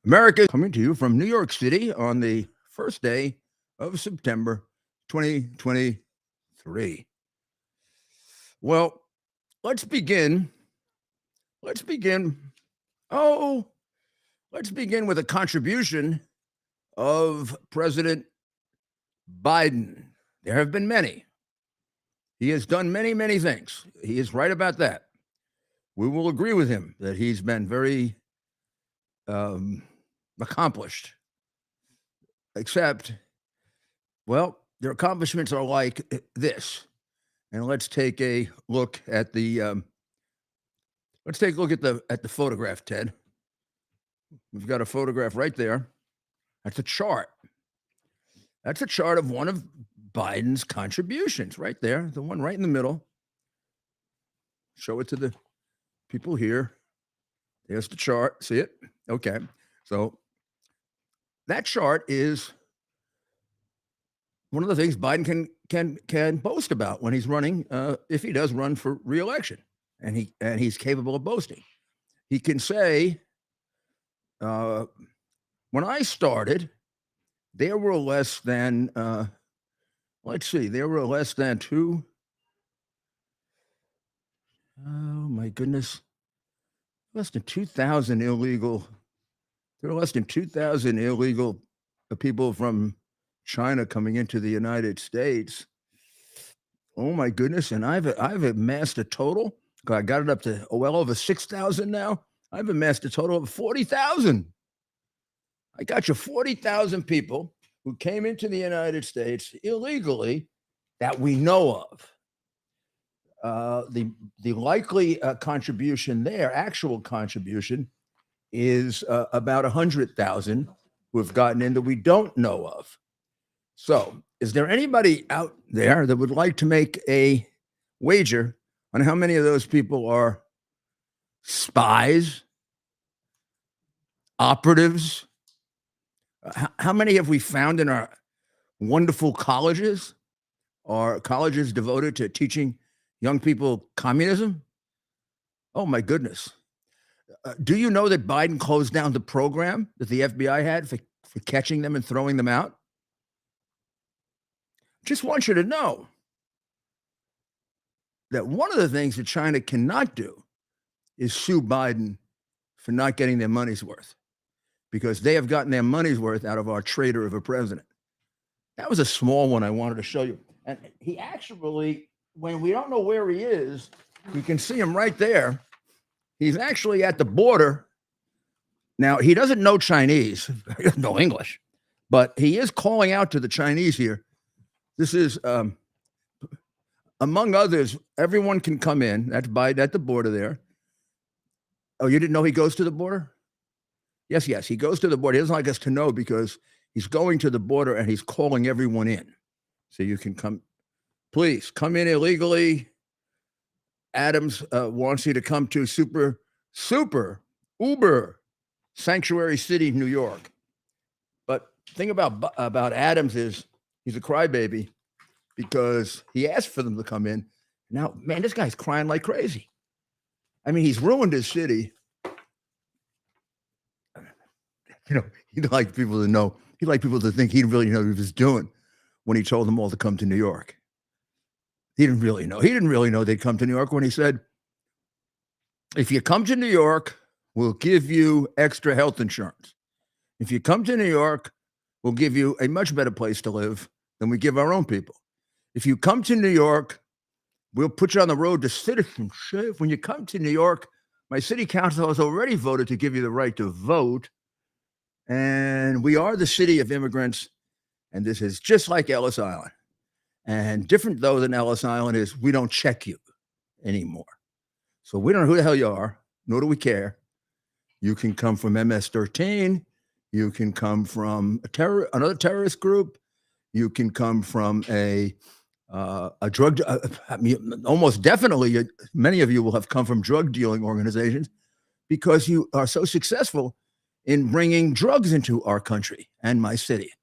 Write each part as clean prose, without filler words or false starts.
America coming to you from New York City on the first day of September 2023. Well, let's begin. Let's begin. Oh, let's begin with a contribution of President Biden. There have been many. He has done many, many things. He is right about that. We will agree with him that he's been very accomplished, except, well, their accomplishments are like this. And let's take a look at the photograph, Ted. We've got a photograph right there. That's a chart. That's a chart of one of Biden's contributions right there, the one right in the middle. Show it to the people here. There's the chart. See it? Okay. So that chart is one of the things Biden can boast about when he's running, if he does run for re-election, and he's capable of boasting. He can say, when I started, there were less than there were less than 2,000 illegal. There are less than 2,000 illegal people from China coming into the United States. Oh my goodness! And I've amassed a total. I got it up to well over 6,000 now. I've amassed a total of 40,000. I got you 40,000 people who came into the United States illegally that we know of. The likely contribution there, actual contribution, is about 100,000 who have gotten in that we don't know of. So, is there anybody out there that would like to make a wager on how many of those people are spies, operatives? How many have we found in our wonderful colleges? Are colleges devoted to teaching young people communism? Oh my goodness. Do you know that Biden closed down the program that the FBI had for catching them and throwing them out? Just want you to know that one of the things that China cannot do is sue Biden for not getting their money's worth, because they have gotten their money's worth out of our traitor of a president. That was a small one I wanted to show you. And he actually, when we don't know where he is, you can see him right there. He's actually at the border. Now, he doesn't know Chinese. He doesn't know English. But he is calling out to the Chinese here. This is, among others, everyone can come in. That's Biden at the border there. Oh, you didn't know he goes to the border? Yes, he goes to the border. He doesn't like us to know because he's going to the border and he's calling everyone in. So you can come. Please, come in illegally. Adams wants you to come to uber sanctuary city, New York. But the thing about Adams is he's a crybaby because he asked for them to come in. Now, man, this guy's crying like crazy. I mean, he's ruined his city. You know, he'd like people to know. He'd like people to think he really knew what he was doing when he told them all to come to New York. He didn't really know. He didn't really know they'd come to New York when he said, if you come to New York, we'll give you extra health insurance. If you come to New York, we'll give you a much better place to live than we give our own people. If you come to New York, we'll put you on the road to citizenship. When you come to New York, my city council has already voted to give you the right to vote. And we are the city of immigrants. And this is just like Ellis Island. And different, though, than Ellis Island is we don't check you anymore. So we don't know who the hell you are, nor do we care. You can come from MS-13. You can come from another terrorist group. You can come from a drug. Almost definitely, many of you will have come from drug dealing organizations because you are so successful in bringing drugs into our country and my city.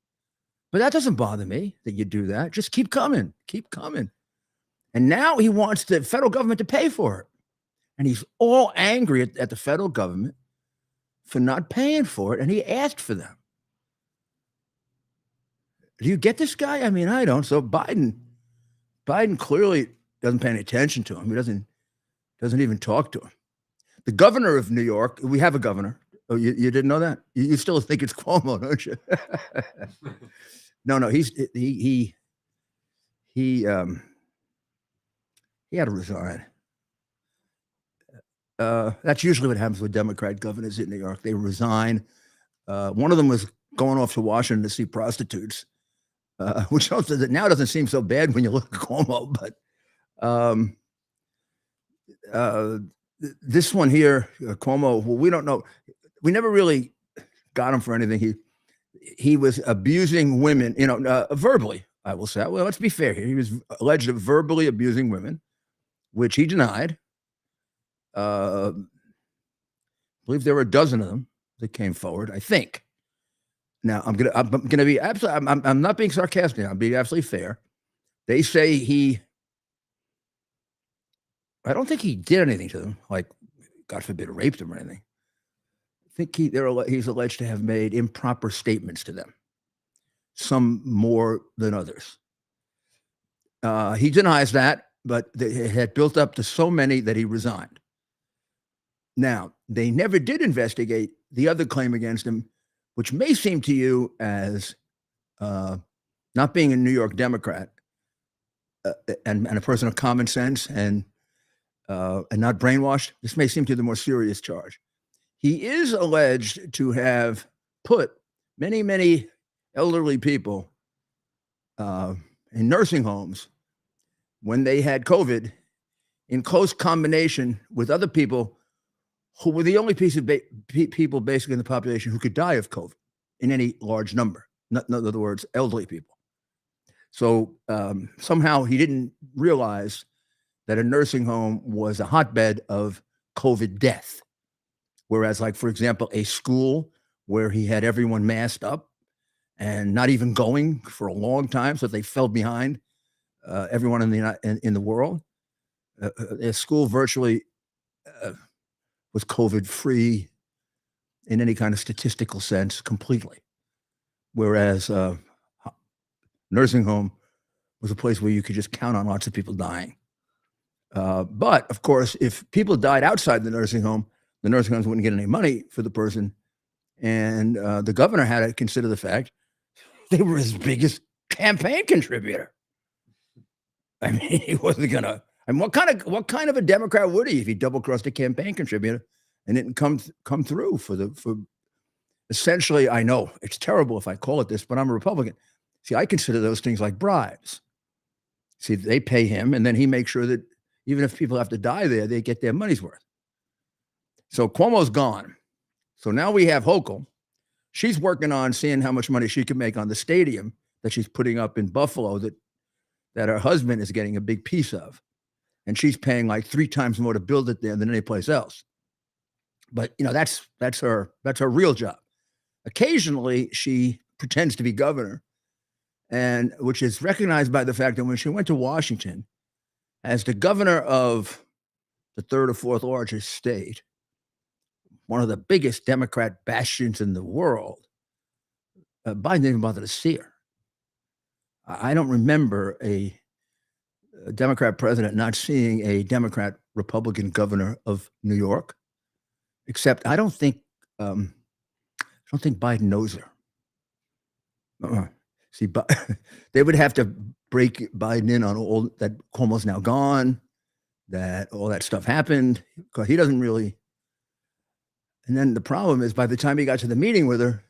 But that doesn't bother me that you do that. Just keep coming. And now he wants the federal government to pay for it. And he's all angry at the federal government for not paying for it, and he asked for them. Do you get this guy? I mean, I don't. So Biden clearly doesn't pay any attention to him. He doesn't even talk to him. The governor of New York, we have a governor. Oh, you didn't know that? You still think it's Cuomo, don't you? No, he had to resign. That's usually what happens with Democrat governors in New York. They resign. One of them was going off to Washington to see prostitutes, which now doesn't seem so bad when you look at Cuomo. But this one here, Cuomo, well, we don't know. We never really got him for anything. He was abusing women, verbally, I will say. Well, let's be fair here. He was alleged of verbally abusing women, which he denied. I believe there were a dozen of them that came forward, I think. Now, I'm gonna be absolutely. I'm not being sarcastic. I'm being absolutely fair. They say I don't think he did anything to them, like God forbid, raped them or anything. I think he's alleged to have made improper statements to them, some more than others. He denies that, but it had built up to so many that he resigned. Now, they never did investigate the other claim against him, which may seem to you as not being a New York Democrat and a person of common sense and not brainwashed. This may seem to be the more serious charge. He is alleged to have put many, many elderly people in nursing homes when they had COVID in close combination with other people who were the only piece of people basically in the population who could die of COVID in any large number. In other words, elderly people. So somehow he didn't realize that a nursing home was a hotbed of COVID death. Whereas, like, for example, a school where he had everyone masked up and not even going for a long time, so they fell behind everyone in the world. A school virtually was COVID free in any kind of statistical sense completely. Whereas nursing home was a place where you could just count on lots of people dying. But of course, if people died outside the nursing homes wouldn't get any money for the person. And the governor had to consider the fact they were his biggest campaign contributor. I mean, he wasn't gonna. I mean, what kind of a Democrat would he if he double-crossed a campaign contributor and didn't come through for essentially? I know it's terrible if I call it this, but I'm a Republican. See, I consider those things like bribes. See, they pay him, and then he makes sure that even if people have to die there, they get their money's worth. So Cuomo's gone. So now we have Hochul. She's working on seeing how much money she can make on the stadium that she's putting up in Buffalo that her husband is getting a big piece of. And she's paying like 3 times more to build it there than any place else. But that's her real job. Occasionally she pretends to be governor, and which is recognized by the fact that when she went to Washington as the governor of the 3rd or 4th largest state, one of the biggest Democrat bastions in the world, Biden didn't even bother to see her. I don't remember a Democrat president not seeing a Democrat Republican governor of New York, except I don't think Biden knows her. See, they would have to break Biden in on all that. Cuomo's now gone, that all that stuff happened, because he doesn't really. And then the problem is, by the time he got to the meeting with her,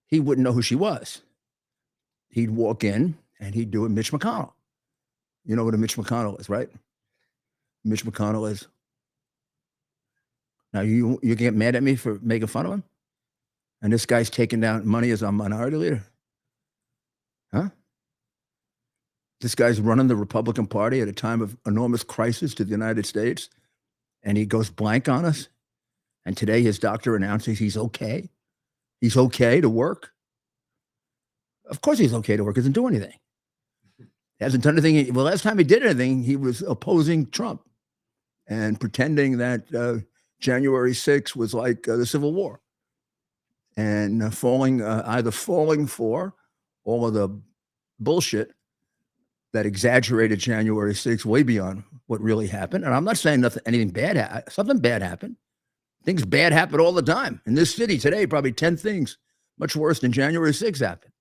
he wouldn't know who she was. He'd walk in and he'd do a Mitch McConnell. You know what a Mitch McConnell is, right? Mitch McConnell is. Now you get mad at me for making fun of him? And this guy's taking down money as a minority leader? Huh? This guy's running the Republican Party at a time of enormous crisis to the United States, and he goes blank on us. And today his doctor announces he's okay. He's okay to work. Of course he's okay to work. He doesn't do anything. He hasn't done anything. Well, last time he did anything, he was opposing Trump and pretending that January 6th was like the Civil War. and either falling for all of the bullshit that exaggerated January 6th way beyond what really happened. And I'm not saying anything bad, something bad happened. Things bad happen all the time. In this city today, probably 10 things much worse than January 6th happened.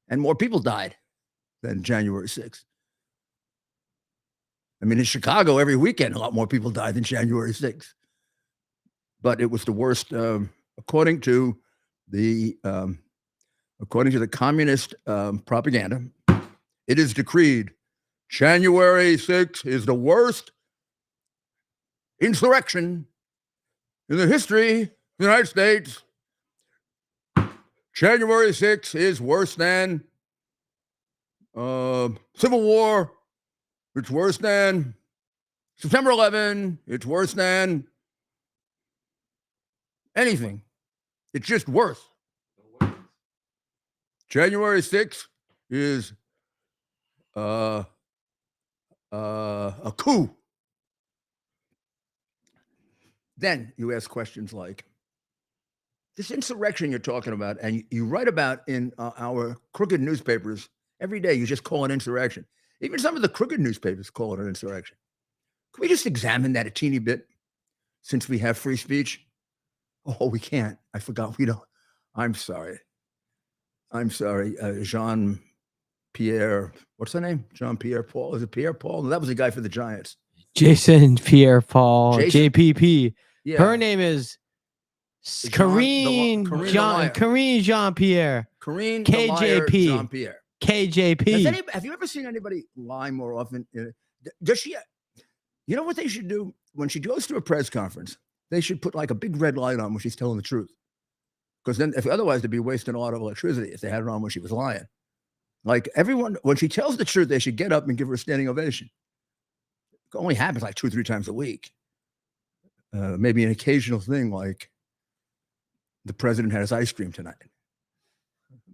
And more people died than January 6th. I mean, in Chicago, every weekend, a lot more people died than January 6th. But it was the worst, according to the communist propaganda. It is decreed January 6th is the worst insurrection in the history of the United States. January 6th is worse than Civil War. It's worse than September 11. It's worse than anything. It's just worse. January 6th is a coup. Then you ask questions like, this insurrection you're talking about, and you write about in our crooked newspapers every day, you just call it insurrection. Even some of the crooked newspapers call it an insurrection. Can we just examine that a teeny bit since we have free speech? Oh, we can't. I forgot. We don't. I'm sorry. Jean-Pierre, what's her name? Jean-Pierre Paul. Is it Pierre Paul? No, that was the guy for the Giants. Jason Pierre Paul, JPP. Yeah. Her name is Karine Jean-Pierre. Karine KJP. Jean-Pierre. KJP. Have you ever seen anybody lie more often? Does she? You know what they should do? When she goes to a press conference, they should put like a big red light on when she's telling the truth. Because then, otherwise, they'd be wasting a lot of electricity if they had it on when she was lying. Like everyone, when she tells the truth, they should get up and give her a standing ovation. It only happens like 2 or 3 times a week. Maybe an occasional thing like the president had his ice cream tonight.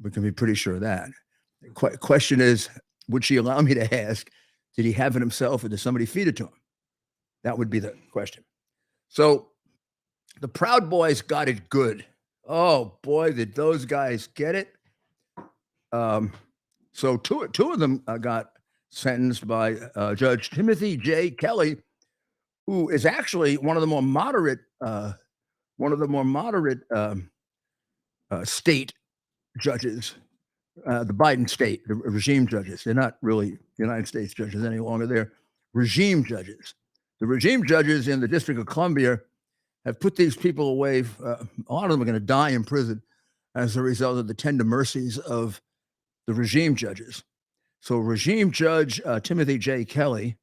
We can be pretty sure of that. Question is, would she allow me to ask, did he have it himself or did somebody feed it to him? That would be the question. So the Proud Boys got it good. Oh boy, did those guys get it. So two of them got sentenced by Judge Timothy J. Kelly, who is actually one of the more moderate state judges, the Biden state, the regime judges. They're not really United States judges any longer. They're regime judges. The regime judges in the District of Columbia have put these people away. A lot of them are going to die in prison as a result of the tender mercies of the regime judges. So regime judge Timothy J. Kelly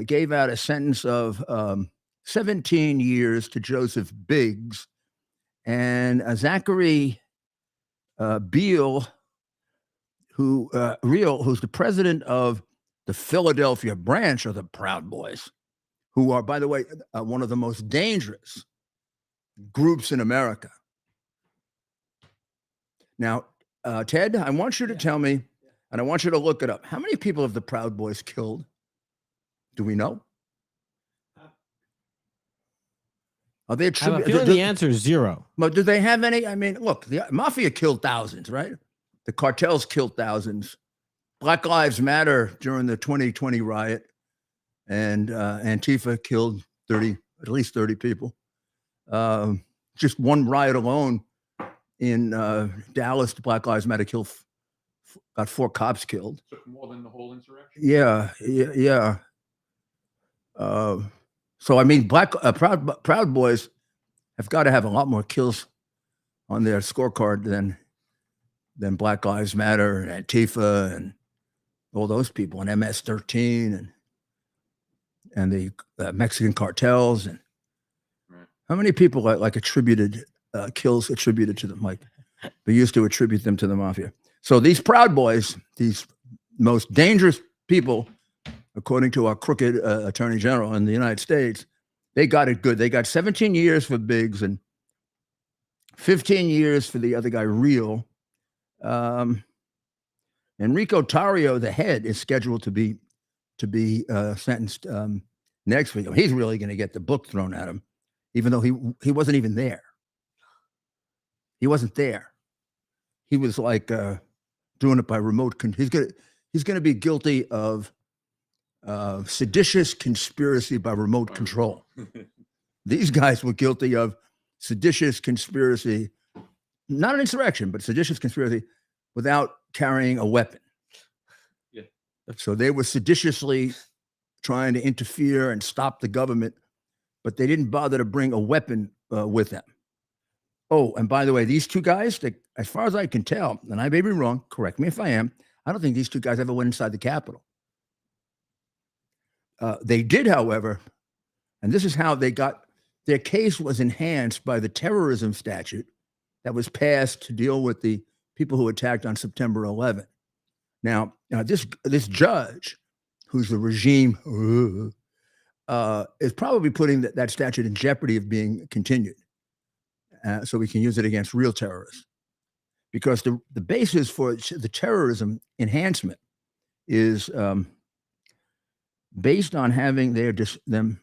gave out a sentence of 17 years to Joseph Biggs and Zachary Beale, who's the president of the Philadelphia branch of the Proud Boys, who are, by the way, one of the most dangerous groups in America. Now, Ted, I want you to tell me, and I want you to look it up. How many people have the Proud Boys killed? Do we know? Are they the answer is 0. But do they have any? I mean, look, the mafia killed thousands, right? The cartels killed thousands. Black Lives Matter during the 2020 riot, and Antifa killed at least 30 people. Just one riot alone in Dallas, the Black Lives Matter got 4 cops killed. So more than the whole insurrection? Yeah. So I mean, Proud Boys have got to have a lot more kills on their scorecard than Black Lives Matter and Antifa and all those people and MS-13 and the Mexican cartels. And right. How many people like kills attributed to them? Like they used to attribute them to the mafia. So these Proud Boys, these most dangerous people, according to our crooked attorney general in the United States, they got it good. They got 17 years for Biggs and 15 years for the other guy, Real. Enrico Tarrio, the head, is scheduled to be sentenced next week. I mean, he's really going to get the book thrown at him, even though he wasn't even there. He wasn't there. He was like doing it by remote. He's gonna be guilty of seditious conspiracy by remote control. These guys were guilty of seditious conspiracy, not an insurrection, but seditious conspiracy without carrying a weapon. Yeah. So they were seditiously trying to interfere and stop the government, but they didn't bother to bring a weapon with them. Oh, and by the way, these two guys, as far as I can tell, and I may be wrong, correct me if I am, I don't think these two guys ever went inside the Capitol. They did, however, and this is how they got, their case was enhanced by the terrorism statute that was passed to deal with the people who attacked on September 11th. Now, this judge, who's the regime, is probably putting that statute in jeopardy of being continued. So we can use it against real terrorists. Because the basis for the terrorism enhancement is based on having them,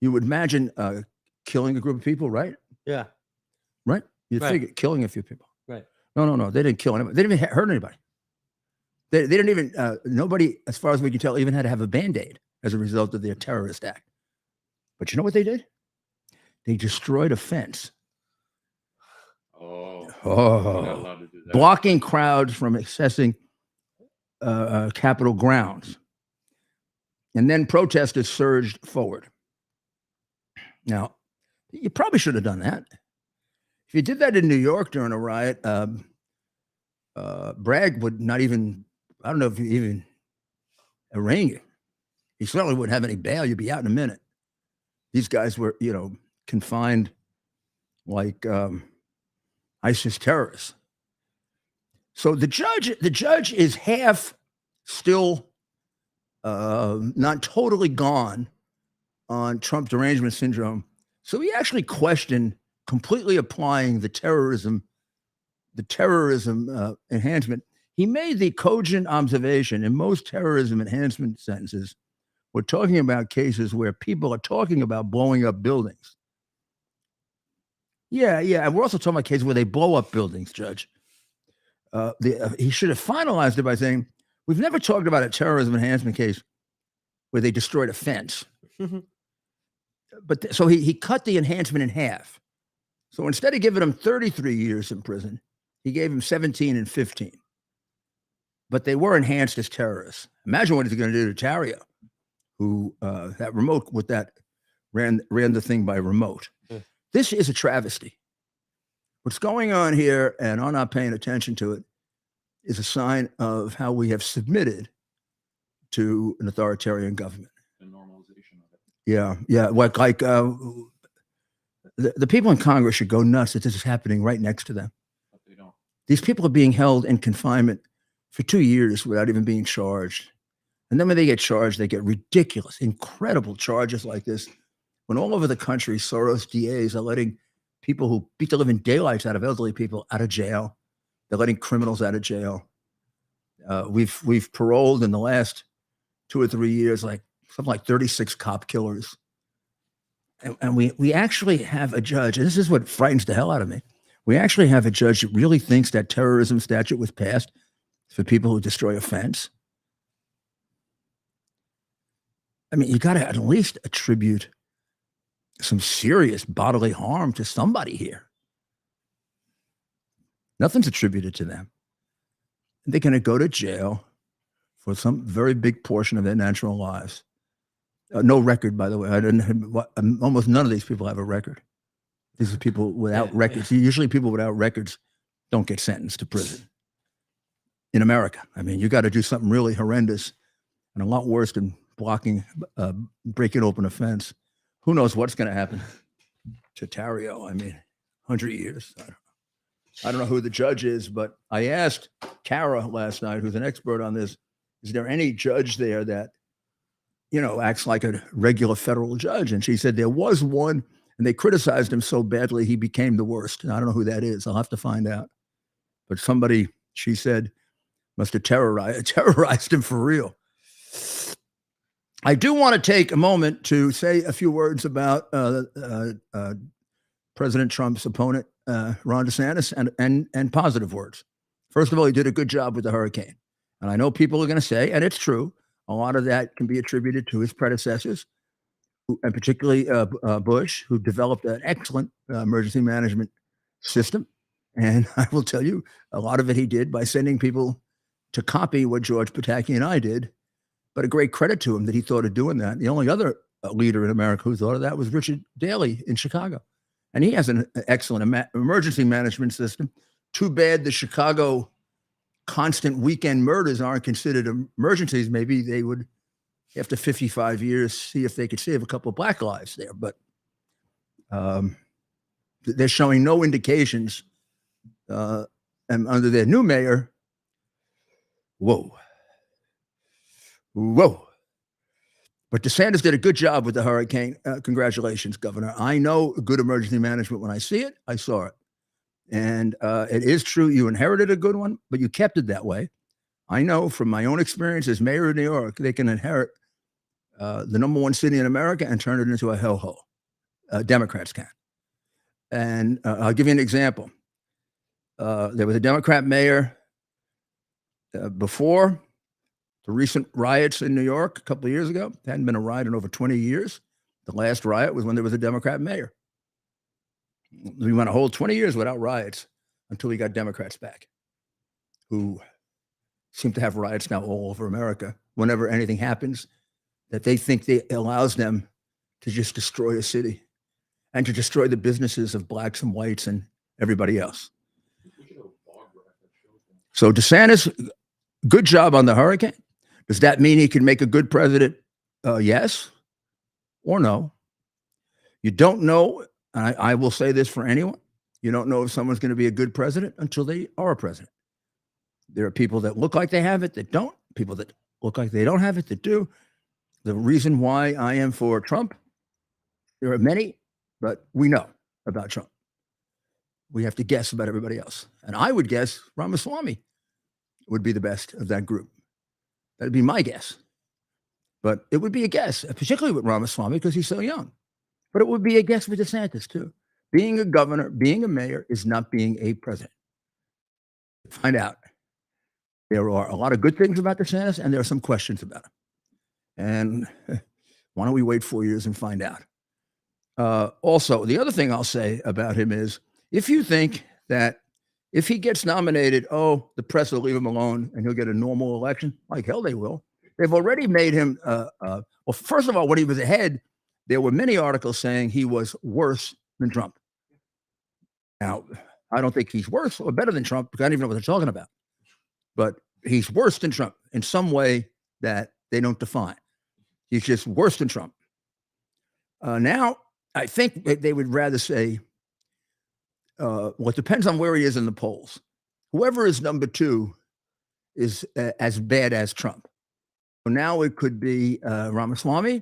you would imagine killing a group of people, right? Yeah. Right? You'd Right. figure killing a few people. Right. No. They didn't kill anybody. They didn't even hurt anybody. They didn't even, nobody, as far as we can tell, even had to have a Band-Aid as a result of their terrorist act. But you know what they did? They destroyed a fence. Oh. You're not allowed to do that. Blocking crowds from accessing Capitol grounds. And then protesters surged forward. Now, you probably should have done that. If you did that in New York during a riot, Bragg would not even, I don't know if he even arraign you. He certainly wouldn't have any bail. You'd be out in a minute. These guys were, confined like ISIS terrorists. So the judge is half still not totally gone on Trump derangement syndrome. So he actually questioned completely applying the terrorism enhancement. He made the cogent observation in most terrorism enhancement sentences, we're talking about cases where people are talking about blowing up buildings. Yeah. And we're also talking about cases where they blow up buildings, Judge. He should have finalized it by saying, we've never talked about a terrorism enhancement case where they destroyed a fence. But so he cut the enhancement in half. So instead of giving him 33 years in prison, he gave him 17 and 15. But they were enhanced as terrorists. Imagine what he's going to do to Tarrio, who that remote with that ran the thing by remote. Yeah. This is a travesty. What's going on here, and I'm not paying attention to it, is a sign of how we have submitted to an authoritarian government. The normalization of it. Yeah. Like the people in Congress should go nuts that this is happening right next to them. But they don't. These people are being held in confinement for 2 years without even being charged. And then when they get charged, they get ridiculous, incredible charges like this. When all over the country, Soros DAs are letting people who beat the living daylights out of elderly people out of jail. They're letting criminals out of jail. We've paroled in the last 2 or 3 years, something like 36 cop killers. And we actually have a judge, and this is what frightens the hell out of me. We actually have a judge that really thinks that terrorism statute was passed for people who destroy a fence. I mean, you got to at least attribute some serious bodily harm to somebody here. Nothing's attributed to them. They're going to go to jail for some very big portion of their natural lives. No record, by the way. Almost none of these people have a record. These are people without records. Usually people without records don't get sentenced to prison. In America, I mean, you got to do something really horrendous and a lot worse than breaking open a fence. Who knows what's going to happen to Tarrio? I mean, 100 years. I don't know who the judge is, but I asked Kara last night, who's an expert on this, is there any judge there that, acts like a regular federal judge? And she said there was one, and they criticized him so badly he became the worst. And I don't know who that is. I'll have to find out. But somebody, she said, must have terrorized him for real. I do want to take a moment to say a few words about President Trump's opponent, Ron DeSantis and positive words. First of all, he did a good job with the hurricane. And I know people are going to say, and it's true, a lot of that can be attributed to his predecessors, and particularly Bush, who developed an excellent emergency management system. And I will tell you, a lot of it he did by sending people to copy what George Pataki and I did. But a great credit to him that he thought of doing that. The only other leader in America who thought of that was Richard Daley in Chicago. And he has an excellent emergency management system. Too bad the Chicago constant weekend murders aren't considered emergencies. Maybe they would, after 55 years, see if they could save a couple of black lives there. But they're showing no indications. And under their new mayor, whoa. But DeSantis did a good job with the hurricane. Congratulations, Governor. I know good emergency management when I see it. I saw it. And it is true you inherited a good one, but you kept it that way. I know from my own experience as mayor of New York, they can inherit the number one city in America and turn it into a hellhole. Democrats can. And I'll give you an example. There was a Democrat mayor before the recent riots in New York a couple of years ago. There hadn't been a riot in over 20 years. The last riot was when there was a Democrat mayor. We went a whole 20 years without riots until we got Democrats back, who seem to have riots now all over America. Whenever anything happens, that they think it allows them to just destroy a city and to destroy the businesses of blacks and whites and everybody else. So DeSantis, good job on the hurricane. Does that mean he can make a good president? Yes or no. You don't know, and I will say this for anyone, you don't know if someone's going to be a good president until they are a president. There are people that look like they have it that don't, people that look like they don't have it that do. The reason why I am for Trump, there are many, but we know about Trump. We have to guess about everybody else. And I would guess Ramaswamy would be the best of that group. That'd be my guess. But it would be a guess, particularly with Ramaswamy because he's so young. But it would be a guess with DeSantis too. Being a governor, being a mayor is not being a president. Find out. There are a lot of good things about DeSantis and there are some questions about him. And why don't we wait 4 years and find out? Also, the other thing I'll say about him is if you think that if he gets nominated, the press will leave him alone and he'll get a normal election, like hell they will. They've already made him, well, first of all, when he was ahead, there were many articles saying he was worse than Trump. Now, I don't think he's worse or better than Trump because I don't even know what they're talking about. But he's worse than Trump in some way that they don't define. He's just worse than Trump. Now, I think they would rather say, well, it depends on where he is in the polls. Whoever is number two is as bad as Trump. So now it could be Ramaswamy.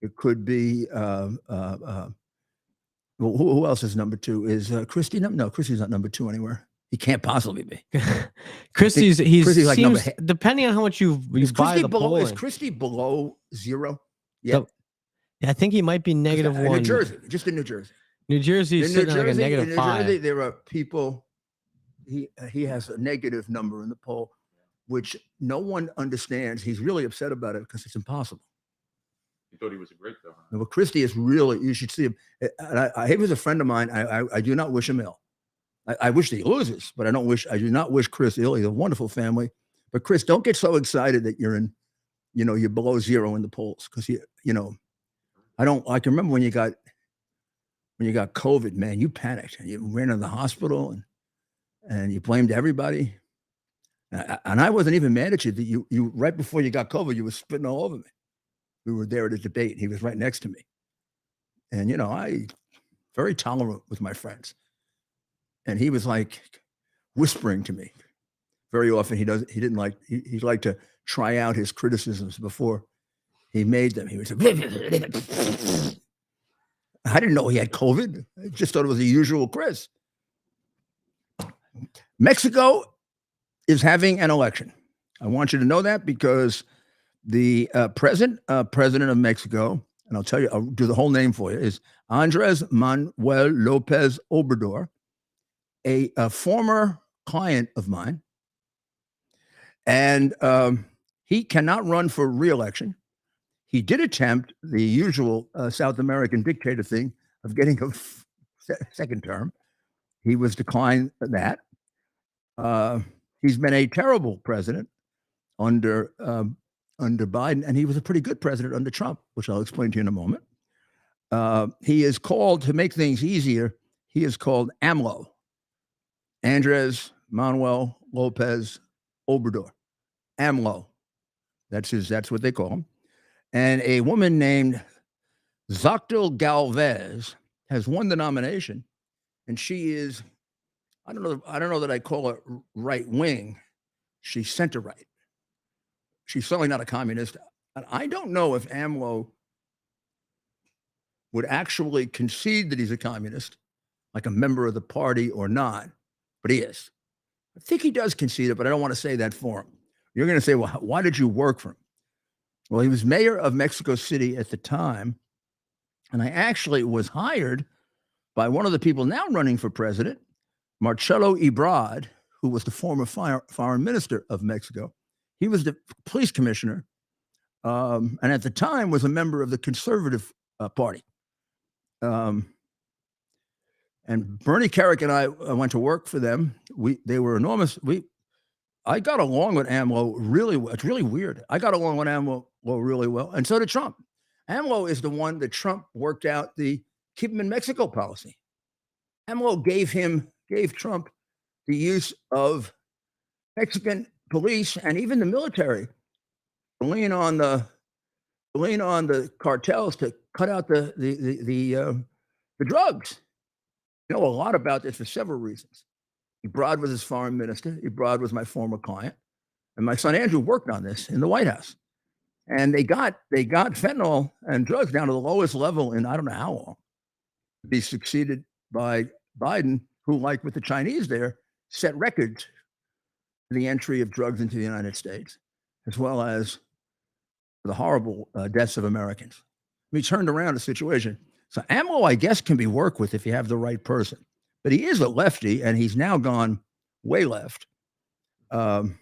It could be, well, who else is number two? Is Christie? No, Christie's not number two anywhere. He can't possibly be. Christie's like seems, depending on how much you buy the polling. Is Christie below zero? Yeah. So, I think he might be negative one. New Jersey, just in New Jersey. New Jersey is sitting like a negative in 5. New Jersey, there are people, he has a negative number in the poll, which no one understands. He's really upset about it because it's impossible. He thought he was a great governor. Well, Christie is really, you should see him. He was a friend of mine. I do not wish him ill. I wish that he loses, but I do not wish Chris ill. He's a wonderful family. But Chris, don't get so excited that you're in, you're below zero in the polls. Because I can remember when you got COVID, man, you panicked and you ran to the hospital and you blamed everybody. And I wasn't even mad at you that you right before you got COVID, you were spitting all over me. We were there at a debate. He was right next to me. And, I very tolerant with my friends. And he was like whispering to me. Very often he liked to try out his criticisms before he made them. He would say, I didn't know he had COVID. I just thought it was the usual Chris. Mexico is having an election. I want you to know that because the president of Mexico, and I'll tell you, I'll do the whole name for you, is Andres Manuel Lopez Obrador. a former client of mine, and he cannot run for re-election. He did attempt the usual South American dictator thing of getting a second term. He was declined that. He's been a terrible president under Biden, and he was a pretty good president under Trump, which I'll explain to you in a moment. He is called, to make things easier, he is called AMLO, Andres Manuel Lopez Obrador. AMLO. That's what they call him. And a woman named Xochitl Galvez has won the nomination, and she is, I don't know that I call her right wing. She's center right. She's certainly not a communist. And I don't know if AMLO would actually concede that he's a communist, like a member of the party or not, but he is. I think he does concede it, but I don't want to say that for him. You're going to say, well, why did you work for him? Well, he was mayor of Mexico City at the time, and I actually was hired by one of the people now running for president, Marcelo Ebrard, who was the former foreign minister of Mexico. He was the police commissioner, and at the time was a member of the Conservative Party. And Bernie Kerik and I went to work for them. They were enormous. I got along with AMLO really well. It's really weird. I got along with AMLO really well, and so did Trump. AMLO is the one that Trump worked out the keep him in Mexico policy. AMLO gave Trump the use of Mexican police and even the military to lean on the cartels to cut out the drugs. You know a lot about this for several reasons. Ebrard was his foreign minister. Ebrard was my former client, and my son Andrew worked on this in the White House. And they got fentanyl and drugs down to the lowest level in I don't know how long. To be succeeded by Biden, who, like with the Chinese there, set records for the entry of drugs into the United States, as well as the horrible deaths of Americans. He turned around the situation. So AMLO, I guess, can be worked with if you have the right person. But he is a lefty, and he's now gone way left. Ebrard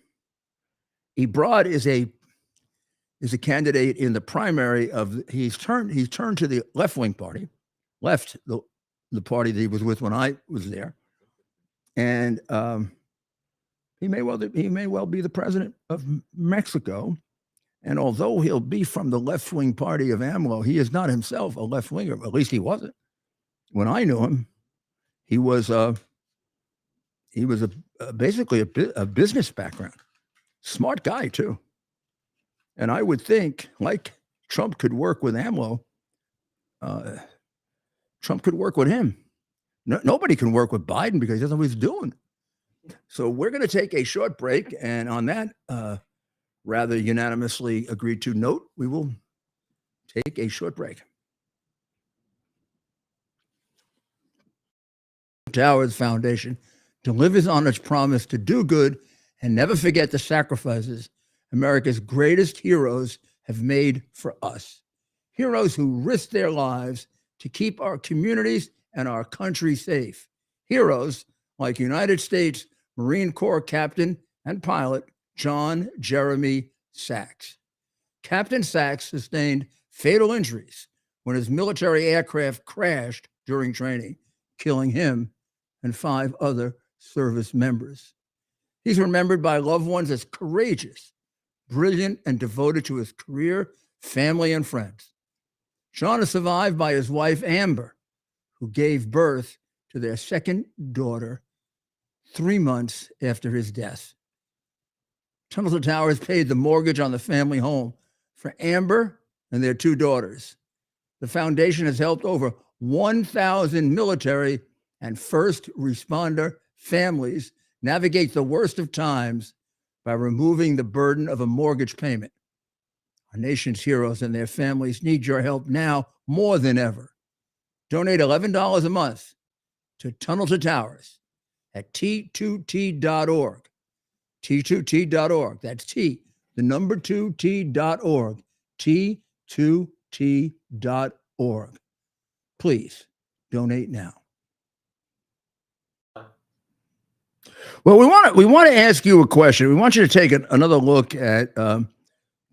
is a candidate in the primary of he's turned to the left-wing party, left the party that he was with when I was there, and he may well be the president of Mexico. And although he'll be from the left-wing party of AMLO, he is not himself a left-winger. At least he wasn't. When I knew him, he was basically a business background, smart guy too. And I would think, like Trump could work with AMLO, Trump could work with him. Nobody can work with Biden because he doesn't know what he's doing. So we're going to take a short break, and on that rather unanimously agreed to note, we will take a short break. Towers Foundation delivers on its promise to do good and never forget the sacrifices America's greatest heroes have made for us. Heroes who risked their lives to keep our communities and our country safe. Heroes like United States Marine Corps Captain and pilot John Jeremy Sachs. Captain Sachs sustained fatal injuries when his military aircraft crashed during training, killing him and 5 other service members. He's remembered by loved ones as courageous, brilliant, and devoted to his career, family, and friends. John is survived by his wife, Amber, who gave birth to their second daughter 3 months after his death. Tunnels to Towers paid the mortgage on the family home for Amber and their 2 daughters. The foundation has helped over 1,000 military and first responder families navigate the worst of times by removing the burden of a mortgage payment. Our nation's heroes and their families need your help now more than ever. Donate $11 a month to Tunnel to Towers at T2T.org. T2T.org. That's T, the number 2T.org. T2T.org. Please donate now. Well, we want to ask you a question. We want you to take another look at the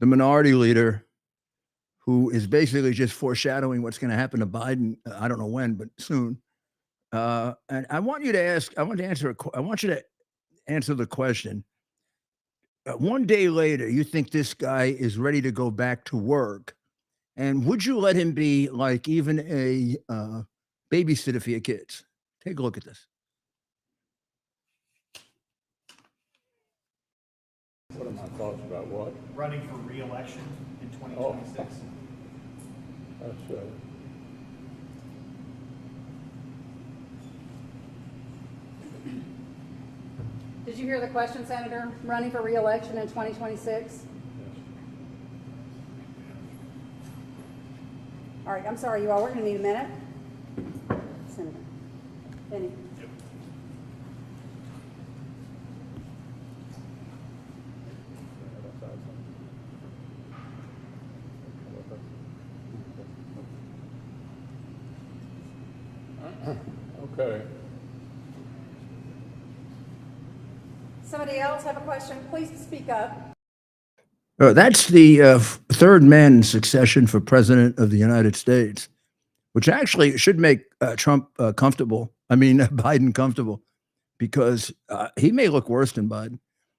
minority leader, who is basically just foreshadowing what's going to happen to Biden. I don't know when, but soon. And I want you to ask. I want to answer. I want you to answer the question. One day later, you think this guy is ready to go back to work, and would you let him be like even a babysitter for your kids? Take a look at this. What are my thoughts about what? Running for re-election in 2026. That's Did you hear the question, Senator? Running for re-election in 2026? All right, I'm sorry, you all. We're going to need a minute. Senator Benny. okay. Somebody else have a question? Please speak up. That's the third man in succession for president of the United States, which actually should make Trump comfortable. I mean, Biden comfortable, because he may look worse than Biden,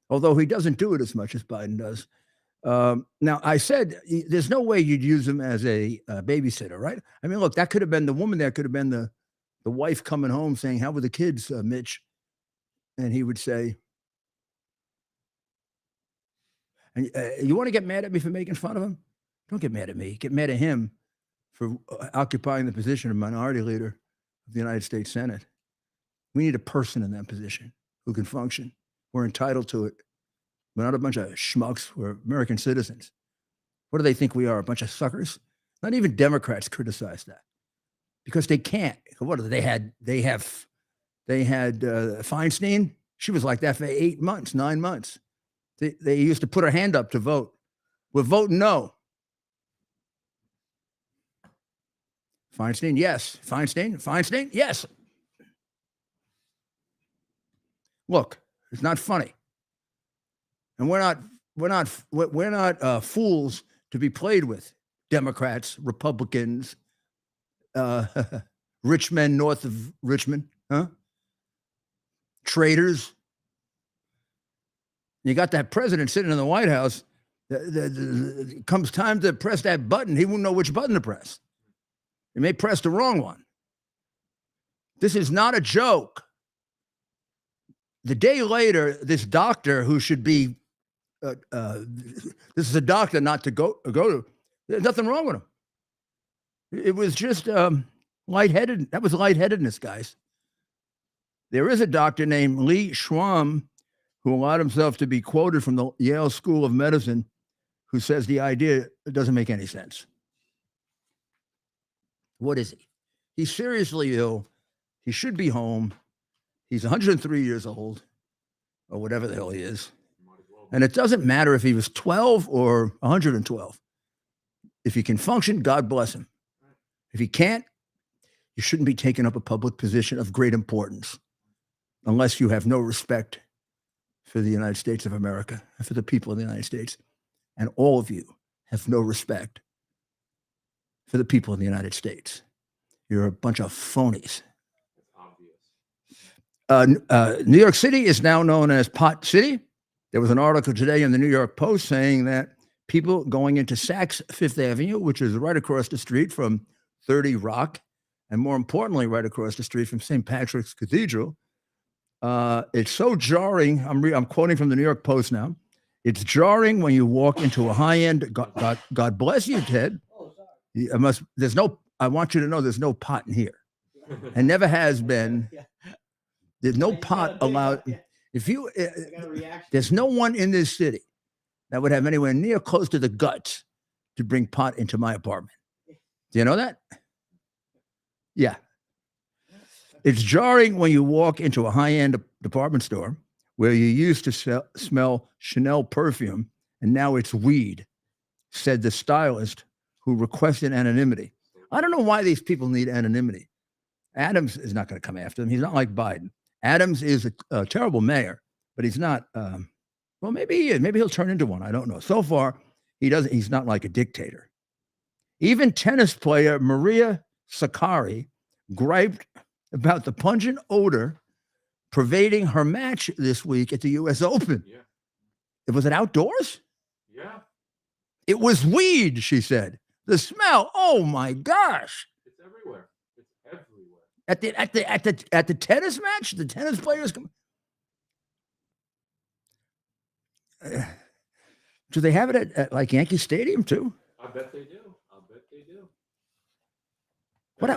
although he doesn't do it as much as Biden does. Now, I said there's no way you'd use him as a babysitter, right? I mean, look, that could have been the woman. There could have been the wife coming home saying, "How were the kids, Mitch?" And he would say, "And you want to get mad at me for making fun of him? Don't get mad at me. Get mad at him for occupying the position of minority leader of the United States Senate. We need a person in that position who can function. We're entitled to it. We're not a bunch of schmucks. We're American citizens. What do they think we are? A bunch of suckers? Not even Democrats criticize that, because they can't. What do they had? They had Feinstein. She was like that for 8 months, 9 months. They used to put her hand up to vote. We're voting no. Feinstein, yes. Feinstein, yes. Look, it's not funny, and we're not fools to be played with. Democrats, Republicans, rich men north of Richmond, huh? Traitors. You got that president sitting in the White House. Comes time to press that button, he won't know which button to press. He may press the wrong one. This is not a joke. The day later, this doctor who should be, this is a doctor not to go to. There's nothing wrong with him. It was just lightheaded. That was lightheadedness, guys. There is a doctor named Lee Schwam who allowed himself to be quoted from the Yale School of Medicine, who says the idea doesn't make any sense. What is he? He's seriously ill. He should be home. He's 103 years old, or whatever the hell he is. And it doesn't matter if he was 12 or 112. If he can function, God bless him. If he can't, you shouldn't be taking up a public position of great importance unless you have no respect for the United States of America and for the people of the United States. And all of you have no respect for the people of the United States. You're a bunch of phonies. New York City is now known as Pot City. There was an article today in the New York Post saying that people going into Saks Fifth Avenue, which is right across the street from 30 Rock, and more importantly, right across the street from St. Patrick's Cathedral, it's so jarring. I'm quoting from the New York Post now. It's jarring when you walk into a high-end. God bless you, Ted. I want you to know there's no pot in here, and never has been. There's no pot allowed. If you, there's no one in this city that would have anywhere near close to the guts to bring pot into my apartment. Do you know that? Yeah. It's jarring when you walk into a high-end department store where you used to smell Chanel perfume, and now it's weed, said the stylist who requested anonymity. I don't know why these people need anonymity. Adams is not going to come after them. He's not like Biden. Adams is a terrible mayor, but he's not. Well, maybe he is. Maybe he'll turn into one. I don't know. So far, he doesn't. He's not like a dictator. Even tennis player Maria Sakkari griped about the pungent odor pervading her match this week at the U.S. Open. Yeah. It was it outdoors? Yeah. It was weed, she said. The smell. Oh my gosh! It's everywhere. It's everywhere. At the tennis match, the tennis players come. Do they have it at like Yankee Stadium too? I bet they do. I bet they do.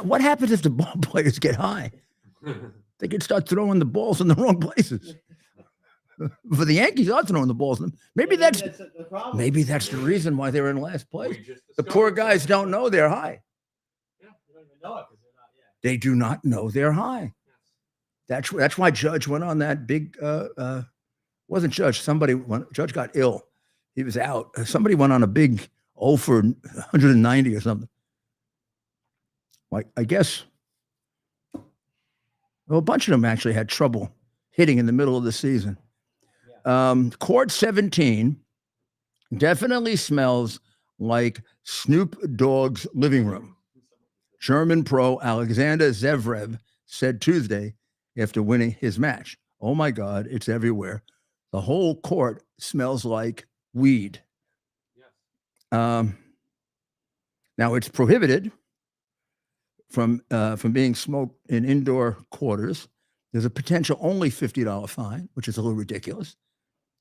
What happens if the ball players get high? They can start throwing the balls in the wrong places. For the Yankees, are throwing the balls in them. Maybe that's the problem. maybe that's the reason why they're in last place. We just The discovered poor guys something. don't know they're high. Yeah. You don't even know it because they're not yet. They do not know they're high. Yes. That's why Judge went on that big. Wasn't Judge? Judge got ill. He was out. Somebody went on a big 0 for 190 or something. Like I guess. Well, a bunch of them actually had trouble hitting in the middle of the season. Court 17 definitely smells like Snoop Dogg's living room. German pro Alexander Zverev said Tuesday after winning his match. Oh my God, it's everywhere. The whole court smells like weed. Yes. Now it's prohibited from being smoked in indoor quarters. There's a potential only $50 fine, which is a little ridiculous.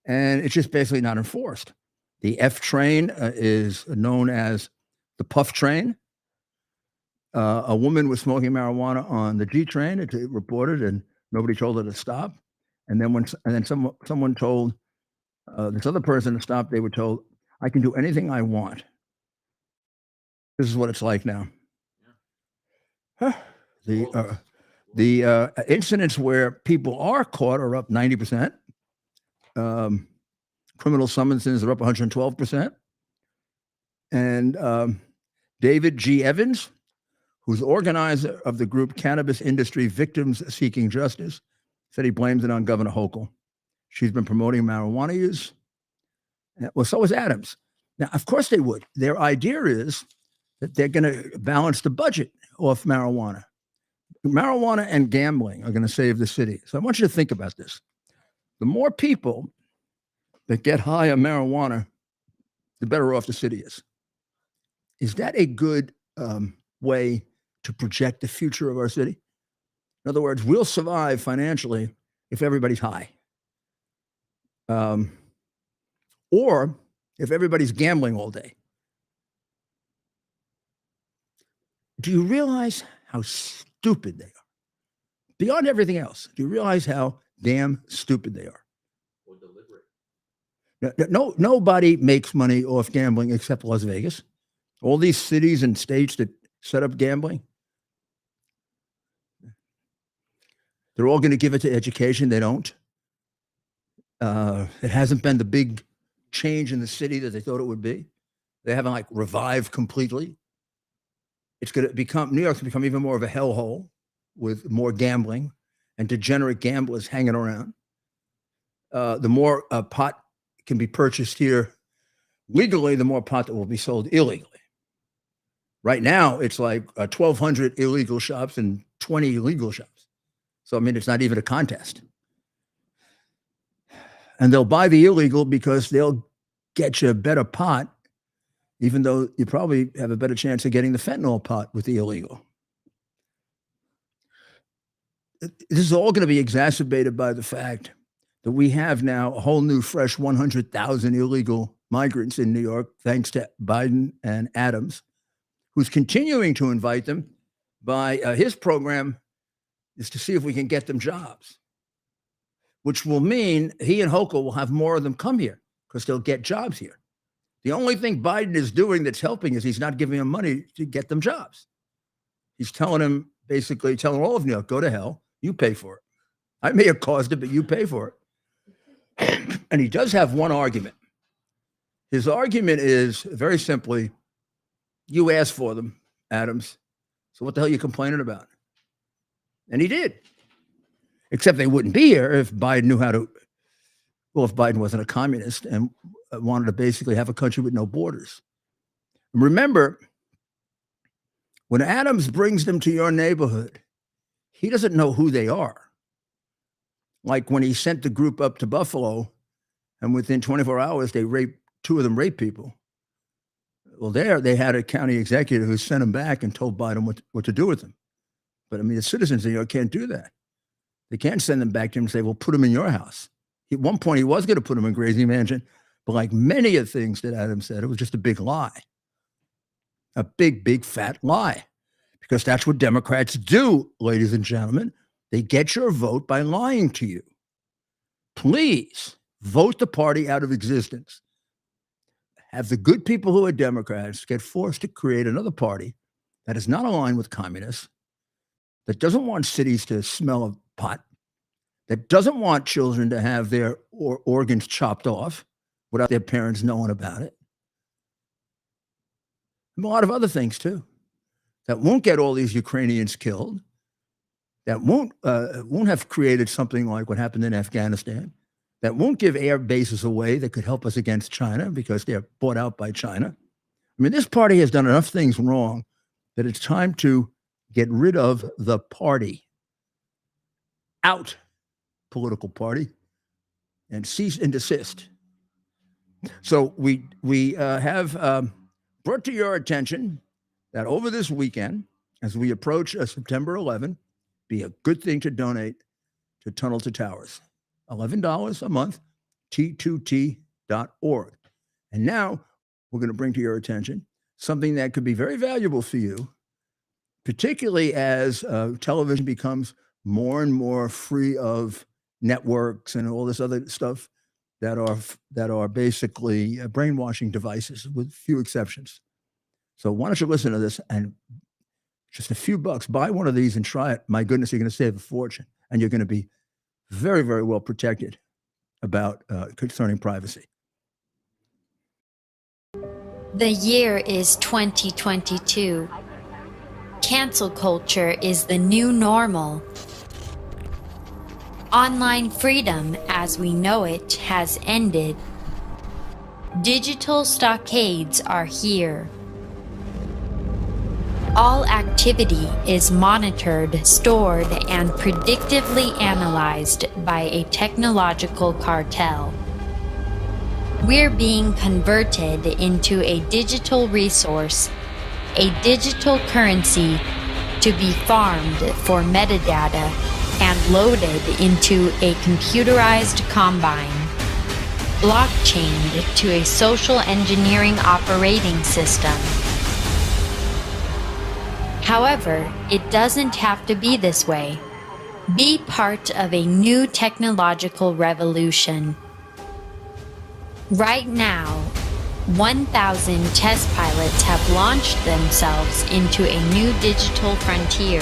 And it's just basically not enforced. The F train is known as the puff train. A woman was smoking marijuana on the G train. It reported, and nobody told her to stop. And then someone told this other person to stop. They were told, "I can do anything I want." This is what it's like now. The incidents where people are caught are up 90%. Criminal summonses are up 112%. And David G. Evans, who's organizer of the group Cannabis Industry Victims Seeking Justice, said he blames it on Governor Hochul. She's been promoting marijuana use. Well, so is Adams. Now, of course they would. Their idea is that they're going to balance the budget off marijuana. Marijuana and gambling are going to save the city. So I want you to think about this. The more people that get high on marijuana, the better off the city is. Is that a good way to project the future of our city? In other words, we'll survive financially if everybody's high. Or if everybody's gambling all day. Do you realize how stupid they are? Beyond everything else, do you realize how damn stupid they are? Or deliberate. No, nobody makes money off gambling except Las Vegas. All these cities and states that set up gambling, they're all going to give it to education. They don't. It hasn't been the big change in the city that they thought it would be. They haven't like revived completely. It's going to become, New York's become even more of a hellhole with more gambling and degenerate gamblers hanging around. The more pot can be purchased here legally, the more pot that will be sold illegally. Right now, it's like 1,200 illegal shops and 20 legal shops. So, I mean, it's not even a contest. And they'll buy the illegal because they'll get you a better pot, even though you probably have a better chance of getting the fentanyl pot with the illegal. This is all going to be exacerbated by the fact that we have now a whole new, fresh 100,000 illegal migrants in New York, thanks to Biden and Adams, who's continuing to invite them by his program is to see if we can get them jobs, which will mean he and Hochul will have more of them come here because they'll get jobs here. The only thing Biden is doing that's helping is he's not giving them money to get them jobs. He's telling all of New York, go to hell, you pay for it. I may have caused it, but you pay for it. And he does have one argument. His argument is very simply, you asked for them, Adams. So what the hell are you complaining about? And he did. Except they wouldn't be here if Biden knew how to, well, if Biden wasn't a communist and wanted to basically have a country with no borders. Remember, when Adams brings them to your neighborhood, he doesn't know who they are. Like when he sent the group up to Buffalo, and within 24 hours, two of them raped people. Well, there they had a county executive who sent them back and told Biden what to do with them. But I mean, the citizens of New York can't do that. They can't send them back to him and say, well, put them in your house. At one point, he was going to put them in Gracie Mansion, but like many of the things that Adams said, it was just a big lie. A big, big, fat lie. Because that's what Democrats do, ladies and gentlemen. They get your vote by lying to you. Please vote the party out of existence. Have the good people who are Democrats get forced to create another party that is not aligned with communists, that doesn't want cities to smell of pot, that doesn't want children to have their organs chopped off without their parents knowing about it. And a lot of other things too, that won't get all these Ukrainians killed, that won't have created something like what happened in Afghanistan, that won't give air bases away that could help us against China because they're bought out by China. I mean, this party has done enough things wrong that it's time to get rid of the party. Out, political party, and cease and desist. So we have brought to your attention that over this weekend, as we approach September 11, be a good thing to donate to Tunnel to Towers. $11 a month, T2T.org. And now we're going to bring to your attention something that could be very valuable for you, particularly as television becomes more and more free of networks and all this other stuff that are basically brainwashing devices, with few exceptions. So why don't you listen to this, and just a few bucks, buy one of these and try it. My goodness, you're going to save a fortune, and you're going to be very, very well protected about concerning privacy. The year is 2022. Cancel culture is the new normal. Online freedom as we know it has ended. Digital stockades are here. All activity is monitored, stored, and predictively analyzed by a technological cartel. We're being converted into a digital resource, a digital currency to be farmed for metadata and loaded into a computerized combine, blockchained to a social engineering operating system. However, it doesn't have to be this way. Be part of a new technological revolution. Right now, 1,000 test pilots have launched themselves into a new digital frontier,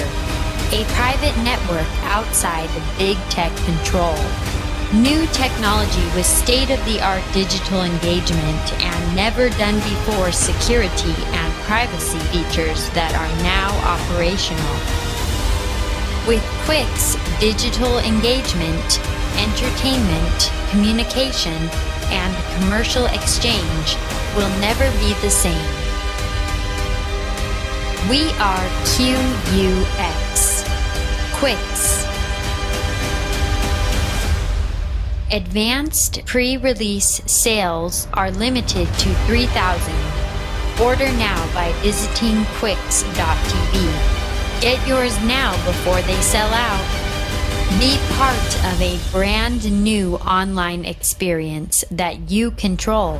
a private network outside of big tech control. New technology with state-of-the-art digital engagement and never-done-before security and privacy features that are now operational. With Quick's digital engagement, entertainment, communication, and commercial exchange will never be the same. We are QUX. Quicks. Advanced pre-release sales are limited to 3,000. Order now by visiting quicks.tv. Get yours now before they sell out. Be part of a brand new online experience that you control.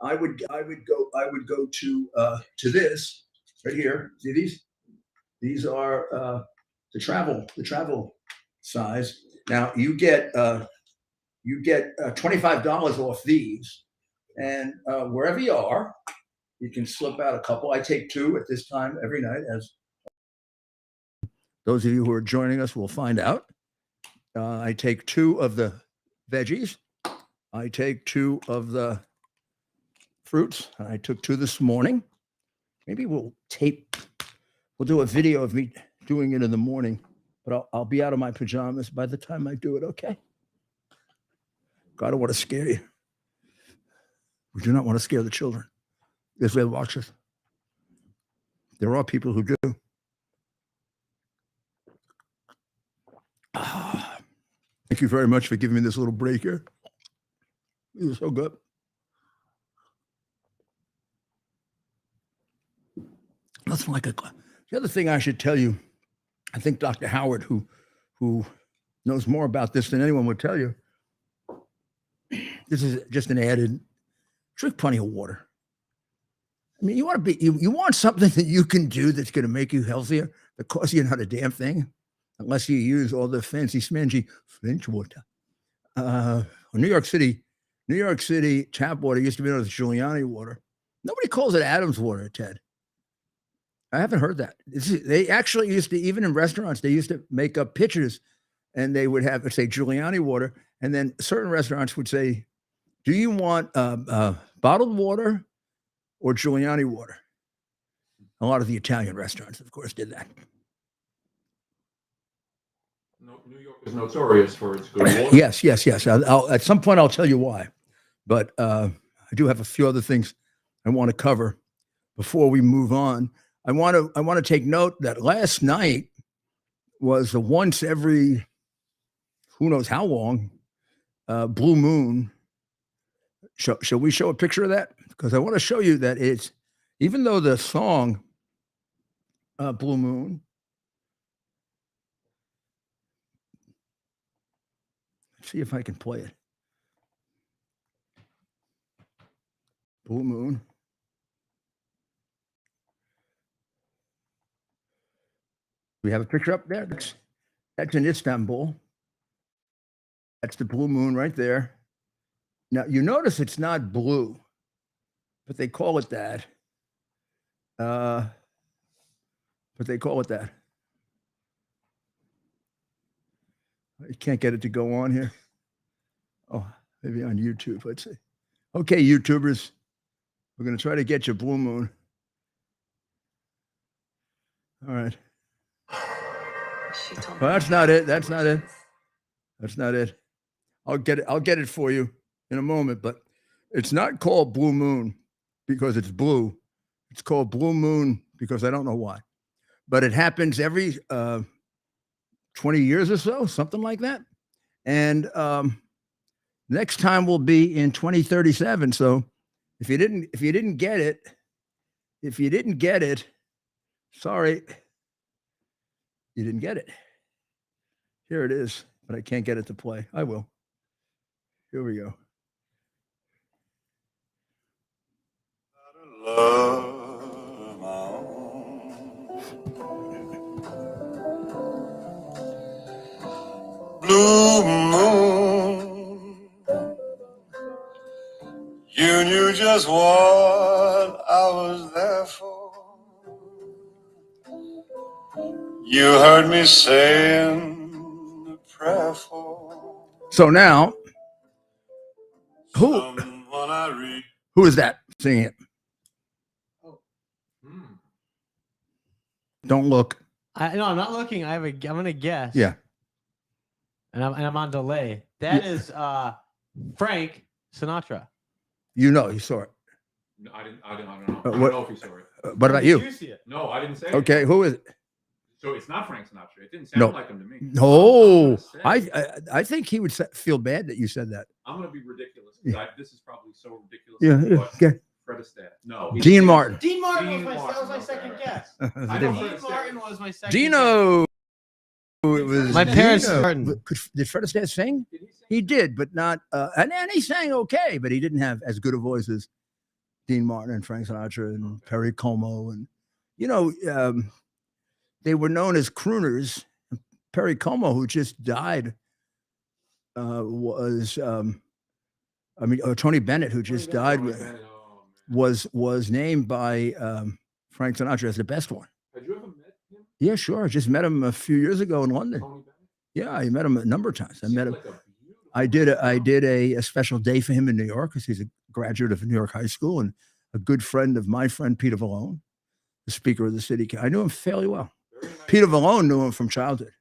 I would go to this right here. See these? These are the travel size. Now you get $25 off these, and wherever you are, you can slip out a couple. I take two at this time every night, as those of you who are joining us will find out. I take two of the veggies. I take two of the fruits. I took two this morning. Maybe we'll do a video of me doing it in the morning, but I'll be out of my pajamas by the time I do it, okay? God, I don't want to scare you. We do not want to scare the children if they watch us. There are people who do. Thank you very much for giving me this little break here. It was so good. Nothing like a. The other thing I should tell you, I think Dr. Howard, who knows more about this than anyone would tell you, this is just an added. Drink plenty of water. I mean, you want something that you can do that's going to make you healthier, that costs you not a damn thing, unless you use all the fancy smangy French water. New York City tap water used to be known as Giuliani water. Nobody calls it Adams water, Ted. I haven't heard that. They actually used to, even in restaurants, they used to make up pitchers, and they would have, say, Giuliani water, and then certain restaurants would say, do you want bottled water or Giuliani water? A lot of the Italian restaurants, of course, did that. No, New York is notorious for its good water. Yes. I'll at some point, I'll tell you why. But I do have a few other things I want to cover before we move on. I want to take note that last night was the once every who knows how long blue moon. Shall we show a picture of that? Because I want to show you that it's, even though the song Blue Moon, let's see if I can play it. Blue Moon. We have a picture up there. That's in Istanbul. That's the blue moon right there. Now, you notice it's not blue, but they call it that. I can't get it to go on here. Oh, maybe on YouTube. Let's see. Okay, YouTubers, we're going to try to get you blue moon. All right. Well, that's not it. That's not it. I'll get it for you in a moment, but it's not called Blue Moon because it's blue. It's called Blue Moon because I don't know why. But it happens every 20 years or so, something like that. And next time will be in 2037. So if you didn't get it, sorry, you didn't get it. Here it is, but I can't get it to play. I will. Here we go. Love my own. Blue moon, you knew just what I was there for. You heard me saying a prayer for. So now, who is that singing it? Don't look. No, I'm not looking. I'm gonna guess. Yeah. And I'm on delay. That is Frank Sinatra. You know, you saw it. No, I don't know. I what- don't know if you saw it. What about you? Did you see it? No, I didn't say it. Okay, who is it? So it's not Frank Sinatra. It didn't sound like him to me. No, I'm gonna say- I think he would feel bad that you said that. I'm going to be ridiculous. 'Cause this is probably so ridiculous. Yeah. But Okay. Fred Astaire. No. Dean Martin. Dean Martin Dean was that was my Martin, second okay. guess. I know Fred Dean Astaire. Martin was my second. Gino. It was My parents Dino. starting. Did Fred Astaire sing? He did, but not. And he sang okay, but he didn't have as good a voice as Dean Martin and Frank Sinatra and Perry Como, and they were known as crooners. Perry Como, who just died, Tony Bennett, who just died, was named by Frank Sinatra as the best one. Had you ever met him? Yeah, sure. I just met him a few years ago in London. Tony Bennett? Yeah, I met him a number of times. I met him. Like a beautiful I did a special day for him in New York because he's a graduate of New York High School and a good friend of my friend Peter Vallone, the Speaker of the City. I knew him fairly well. Very nice. Peter Vallone knew him from childhood.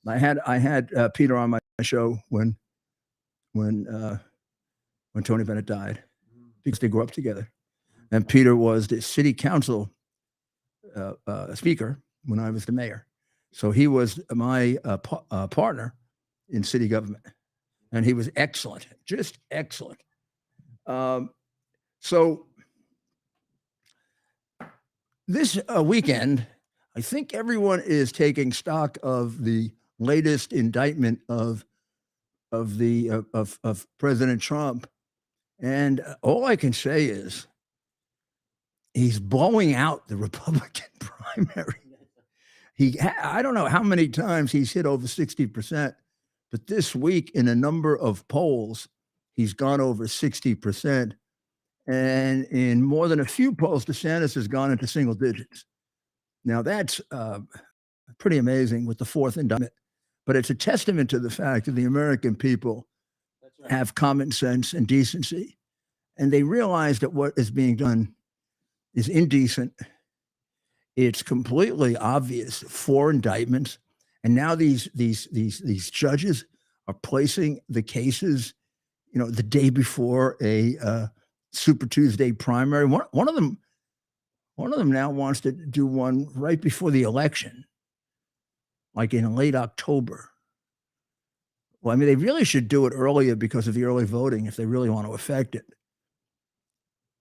Yeah. I had Peter on my show when Tony Bennett died because they grew up together, and Peter was the city council speaker when I was the mayor, so he was my partner in city government, and he was excellent, just excellent. So this weekend, I think everyone is taking stock of the latest indictment of President Trump, and all I can say is he's blowing out the Republican primary. I don't know how many times he's hit over 60%, but this week in a number of polls, he's gone over 60%. And in more than a few polls, DeSantis has gone into single digits. Now that's pretty amazing with the fourth indictment, but it's a testament to the fact that the American people have common sense and decency, and they realize that what is being done is indecent. It's completely obvious. 4 indictments, and now these judges are placing the cases, the day before a Super Tuesday primary. One of them now wants to do one right before the election, like in late October. Well, I mean, they really should do it earlier because of the early voting if they really want to affect it.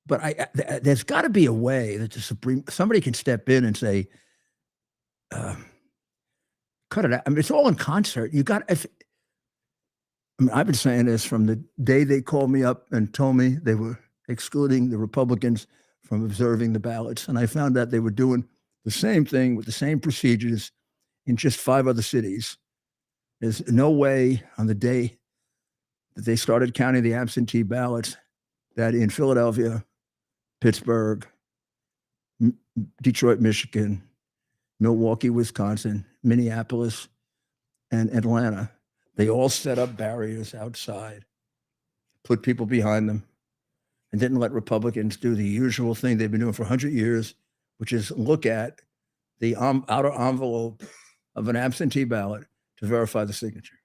But there's got to be a way that somebody can step in and say, cut it out. I mean, it's all in concert. I've been saying this from the day they called me up and told me they were excluding the Republicans from observing the ballots. And I found out they were doing the same thing with the same procedures in just 5 other cities. There's no way on the day that they started counting the absentee ballots that in Philadelphia, Pittsburgh, Detroit, Michigan, Milwaukee, Wisconsin, Minneapolis, and Atlanta, they all set up barriers outside, put people behind them, and didn't let Republicans do the usual thing they've been doing for 100 years, which is look at the outer envelope of an absentee ballot to verify the signature.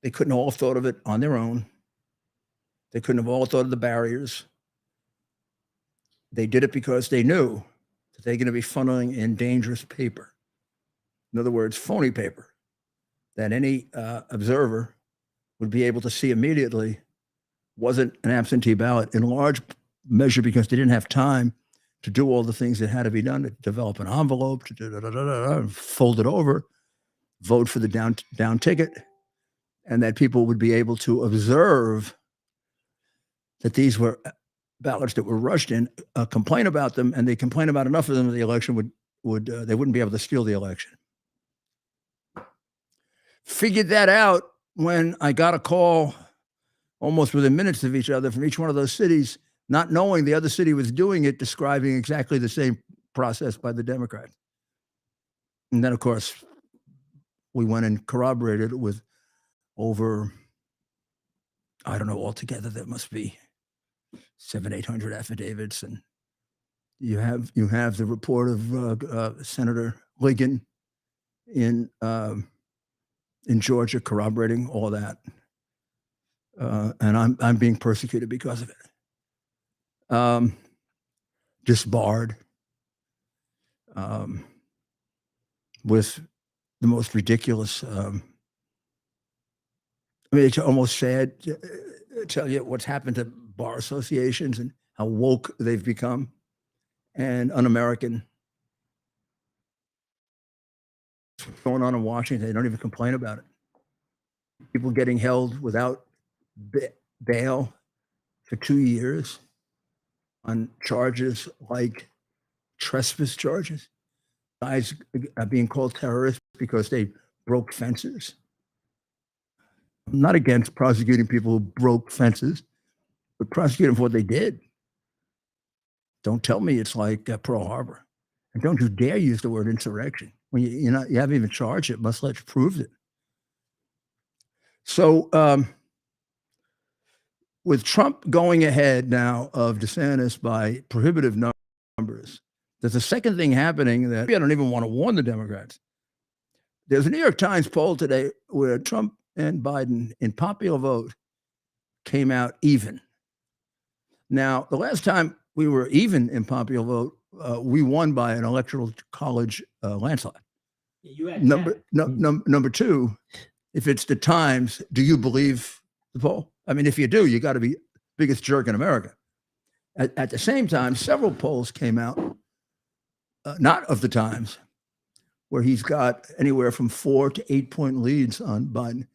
They couldn't all have thought of it on their own. They couldn't have all thought of the barriers. They did it because they knew that they're going to be funneling in dangerous paper. In other words, phony paper that any observer would be able to see immediately wasn't an absentee ballot, in large measure because they didn't have time to do all the things that had to be done, to develop an envelope, to fold it over, vote for the down ticket, and that people would be able to observe that these were ballots that were rushed in, complain about them, and they complain about enough of them that the election would they wouldn't be able to steal the election. Figured that out when I got a call almost within minutes of each other from each one of those cities, not knowing the other city was doing it, describing exactly the same process by the Democrats. And then, of course, we went and corroborated it with over, I don't know, altogether there must be 700-800 affidavits, and you have the report of Senator Ligon in Georgia corroborating all that, and I'm being persecuted because of it, disbarred, with the most ridiculous. I mean, it's almost sad to tell you what's happened to bar associations and how woke they've become and un-American. What's going on in Washington? They don't even complain about it. People getting held without bail for 2 years on charges like trespass charges. Guys are being called terrorists because they broke fences. I'm not against prosecuting people who broke fences, but prosecute them for what they did. Don't tell me it's like Pearl Harbor. And don't you dare use the word insurrection when you haven't even charged it, much less proved it. So with Trump going ahead now of DeSantis by prohibitive numbers, there's a second thing happening that I don't even want to warn the Democrats. There's a New York Times poll today where Trump and Biden in popular vote came out even. Now, the last time we were even in popular vote, we won by an electoral college landslide. You had Number two, if it's the Times, do you believe the poll? I mean, if you do, you got to be biggest jerk in America. At the same time, several polls came out, not of the Times, where he's got anywhere from 4 to 8 point leads on Biden.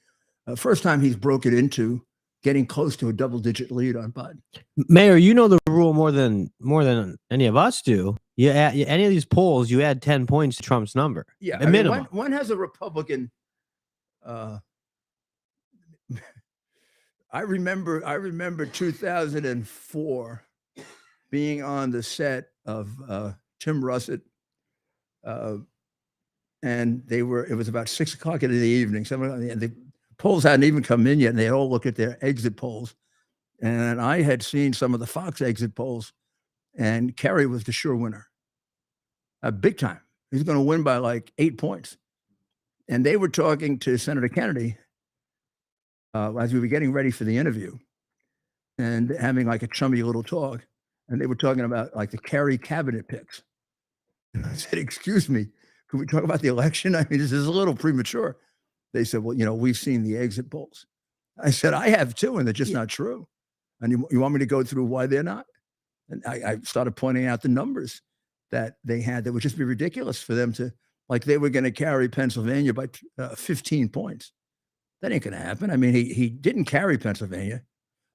First time he's broken into getting close to a double-digit lead on Biden. Mayor, you know the rule more than any of us do. You add, any of these polls, you add 10 points to Trump's number. Yeah, a minimum. One has a Republican. I remember 2004 being on the set of Tim Russett, and it was about 6 o'clock in the evening. And the polls hadn't even come in yet, and they all look at their exit polls. And I had seen some of the Fox exit polls, and Kerry was the sure winner, big time. He's going to win by like 8 points. And they were talking to Senator Kennedy as we were getting ready for the interview and having like a chummy little talk. And they were talking about like the Kerry cabinet picks. And I said, excuse me, can we talk about the election? I mean, this is a little premature. They said, well, we've seen the exit polls. I said, I have too, and they're just not true. And you want me to go through why they're not? And I started pointing out the numbers that they had that would just be ridiculous for them to, like they were going to carry Pennsylvania by 15 points. That ain't going to happen. I mean, he didn't carry Pennsylvania.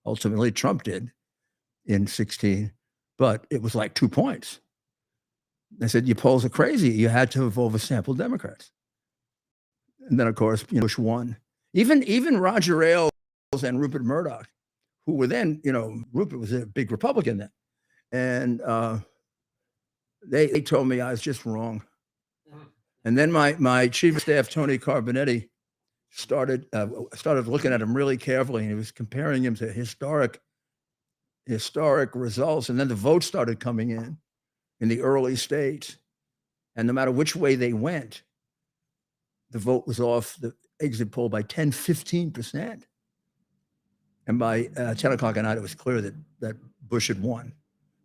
Ultimately, Trump did in 2016, but it was like 2 points. I said, your polls are crazy. You had to have oversampled Democrats. And then, of course, Bush won. Even Roger Ailes and Rupert Murdoch, who were then, Rupert was a big Republican then. And they told me I was just wrong. And then my chief of staff, Tony Carbonetti, started looking at him really carefully, and he was comparing him to historic results. And then the votes started coming in the early states. And no matter which way they went, the vote was off the exit poll by 10, 15%. And by 10 o'clock at night, it was clear that Bush had won.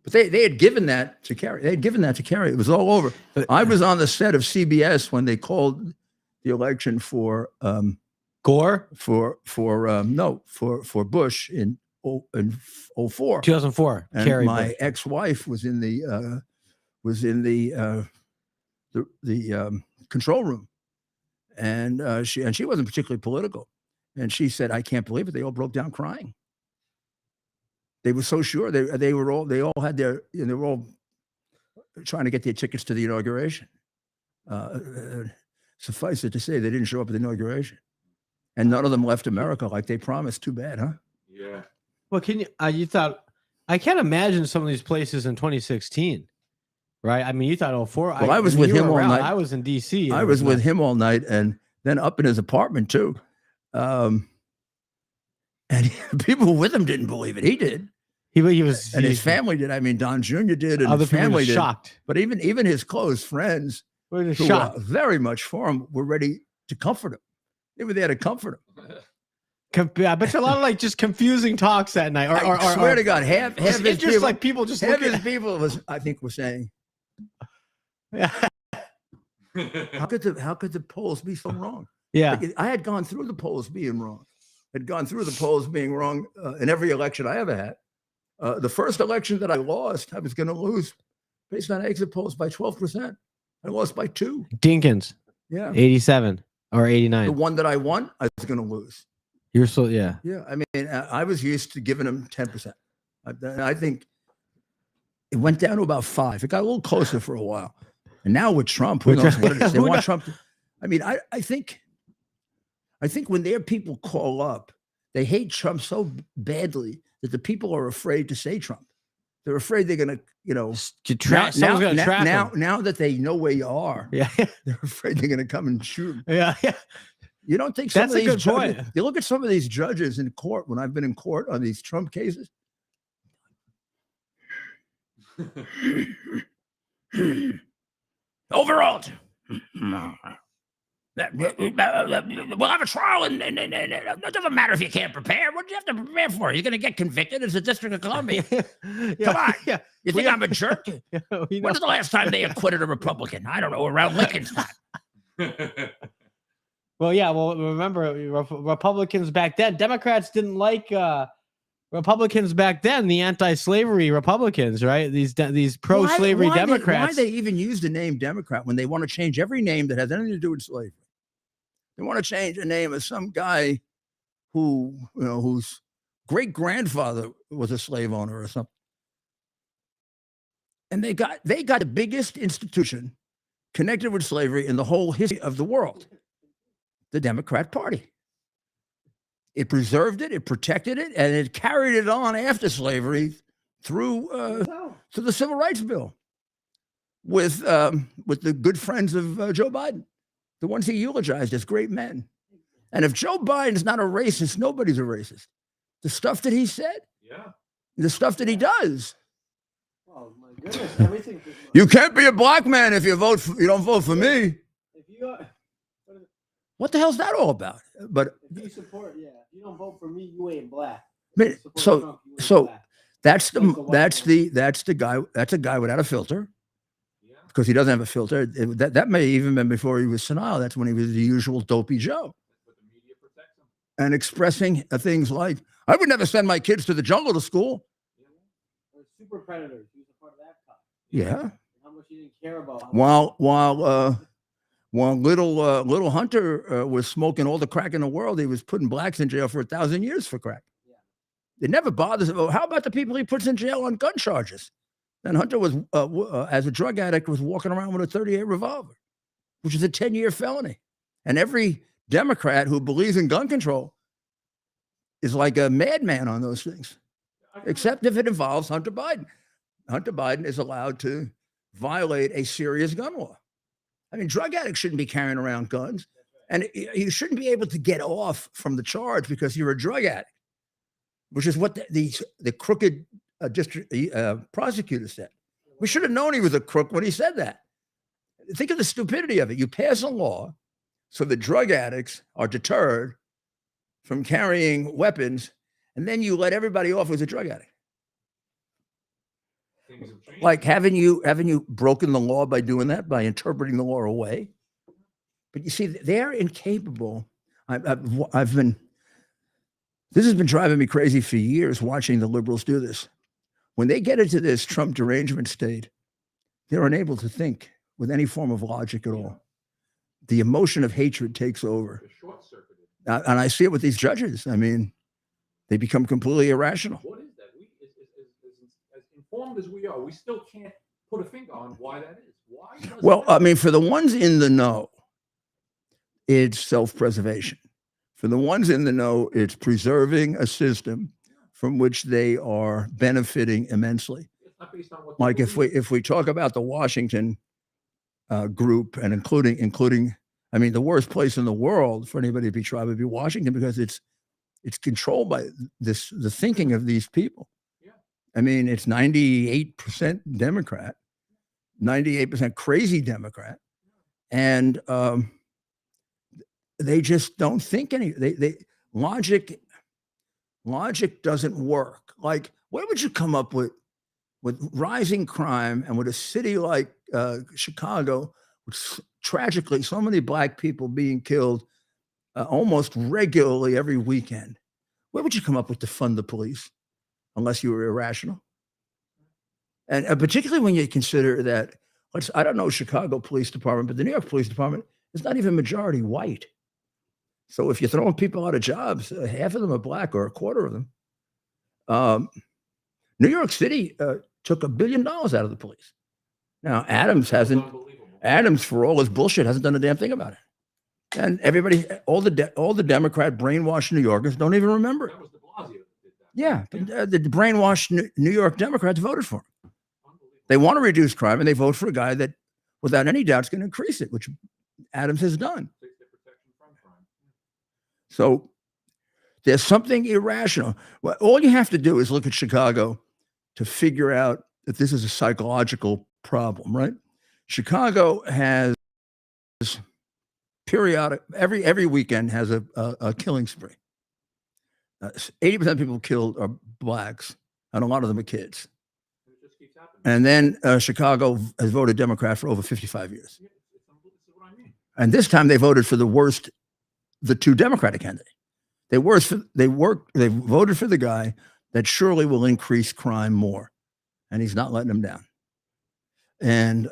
But they had given that to Kerry. It was all over. I was on the set of CBS when they called the election for Gore for Bush in 2004. 2004. And Kerry my Bush. ex-wife was in the control room, and she wasn't particularly political, and she said, "I can't believe it." They all broke down crying. They were so sure. They all had their, they were all trying to get their tickets to the inauguration. Suffice it to say, they didn't show up at the inauguration, and none of them left America like they promised. Too bad, huh? Yeah. Well, can you thought, I can't imagine some of these places in 2016, right? I mean, you thought 04. Well, I was with him all night. I was in DC. I was with him all night, and then up in his apartment too. And people with him didn't believe it. He did. He was, and his family did. I mean, Don Jr. did, and other his family did. Shocked. But even his close friends, who were very much for him, were ready to comfort him. They were there to comfort him. I bet you a lot of like just confusing talks that night. I swear to God, half his people, like people just half his people were saying, yeah. How could the polls be so wrong? Yeah, like, I had gone through the polls being wrong. Had gone through the polls being wrong in every election I ever had. The first election that I lost, I was going to lose based on exit polls by 12%. I lost by 2. Dinkins. Yeah. 87 or The 89. one that I won, I was going to lose. You're so yeah. Yeah. I mean, I was used to giving them 10%. I think it went down to about 5. It got a little closer for a while. And now with Trump, who With knows Trump, what it is? They who want knows? Trump. I mean, I think when their people call up, they hate Trump so badly that the people are afraid to say Trump. They're afraid they're going to, Someone's gonna track him. now that they know where you are, Yeah. they're afraid they're going to come and shoot 'em. Yeah. You don't think some That's of a these good judges, point. you look at some of these judges in court when I've been in court on these Trump cases. Overruled. We'll have a trial, and it doesn't matter if you can't prepare. What do you have to prepare for? You're going to get convicted as the District of Columbia. Come on. Yeah. You think I'm a jerk? You know, When was the last time they acquitted a Republican? I don't know, around Lincoln's time. well, yeah. Well, remember Republicans back then. Democrats didn't like Republicans back then. The anti-slavery Republicans, right? These pro-slavery Democrats. Why they even use the name Democrat when they want to change every name that has anything to do with slavery? They want to change the name of some guy whose great grandfather was a slave owner or something. And they got the biggest institution connected with slavery in the whole history of the world, the Democrat Party. It preserved it, it protected it, and it carried it on after slavery through to the Civil Rights Bill with the good friends of Joe Biden, the ones he eulogized as great men. And if Joe Biden's not a racist, nobody's a racist. The stuff that he said, the stuff that he does. Oh my goodness, everything. You can't be a black man if you don't vote for me. If you are, What the hell's that all about? But if you support, if you don't vote for me, you ain't black. I If mean, you support so Trump, you ain't so black. that's That's the white that's a guy without a filter. Because he doesn't have a filter. That may even been before he was senile. That's when he was the usual dopey Joe. And expressing things like, I would never send my kids to the jungle to school. Or super predators. He was a part of that cop. Yeah. How much he didn't care about. How While little Hunter was smoking all the crack in the world, he was putting blacks in jail for 1,000 years for crack. It never bothers him. How about the people he puts in jail on gun charges? And Hunter was, as a drug addict, was walking around with a .38 revolver, which is a 10-year felony. And every Democrat who believes in gun control is like a madman on those things, except if it involves Hunter Biden. Hunter Biden is allowed to violate a serious gun law. I mean, drug addicts shouldn't be carrying around guns, and you shouldn't be able to get off from the charge because you're a drug addict, which is what the crooked district prosecutor said. We should have known he was a crook when he said that. Think of the stupidity of it. You pass a law so the drug addicts are deterred from carrying weapons, and then you let everybody off who's a drug addict. Like, haven't you broken the law by doing that, by interpreting the law away? But you see, they're incapable. This has been driving me crazy for years, watching the liberals do this. When they get into this Trump derangement state, they're unable to think with any form of logic at all. The emotion of hatred takes over. And I see it with these judges. I mean, they become completely irrational. What is that? As informed as we are, we still can't put a finger on why that is. Why? Well, I mean, for the ones in the know, it's self-preservation. For the ones in the know, it's preserving a system from which they are benefiting immensely. Like if we talk about the Washington group, and including, I mean, the worst place in the world for anybody to be tried would be Washington, because it's controlled by the thinking of these people. I mean, it's 98% Democrat, 98% crazy Democrat, and they just don't think logic doesn't work. Like, where would you come up with rising crime and with a city like Chicago, with tragically so many black people being killed almost regularly every weekend? Where would you come up with to fund the police unless you were irrational? And particularly when you consider that, I don't know Chicago Police Department, but the New York Police Department It's not even majority white. So if you're throwing people out of jobs, half of them are black or a quarter of them. New York City took $1 billion out of the police. Now, Adams hasn't, Adams, for all his bullshit, hasn't done a damn thing about it. And everybody, all the Democrat brainwashed New Yorkers don't even remember it. That was de Blasio that did that. Yeah, but the brainwashed New York Democrats voted for him. They want to reduce crime, and they vote for a guy that, without any doubt, is going to increase it, which Adams has done. Takes their protection from crime. So there's something irrational. Well, all you have to do is look at Chicago to figure out that this is a psychological problem, right? Chicago has periodic, every weekend has a killing spree. 80% of people killed are blacks, and a lot of them are kids. It just keeps happening. And then Chicago has voted Democrat for over 55 years. Yeah, it's what I mean. And this time they voted for the two Democratic candidates. They voted for the guy that surely will increase crime more. And he's not letting them down. And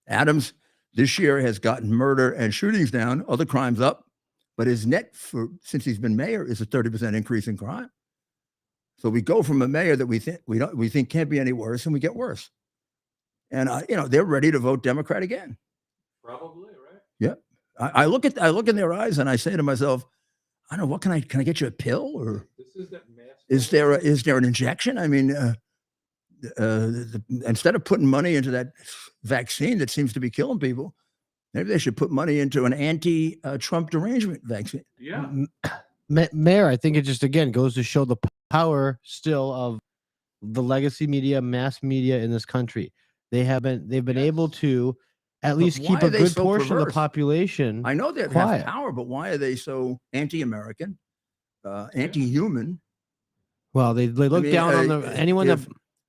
Adams this year has gotten murder and shootings down, other crimes up, but his net since he's been mayor is a 30% increase in crime. So we go from a mayor that we think can't be any worse, and we get worse. And they're ready to vote Democrat again. Probably, right? Yeah. I look in their eyes and I say to myself, I don't know, can I get you a pill, or This is that mass. is there an injection? I mean, instead of putting money into that vaccine that seems to be killing people, maybe they should put money into an anti-Trump derangement vaccine. Yeah. Mayor, I think it just again goes to show the power still of the legacy media, mass media in this country. They've been able to at least keep a good portion of the population. I know they have power, but why are they so anti-American, anti-human? Well, they look down on anyone that.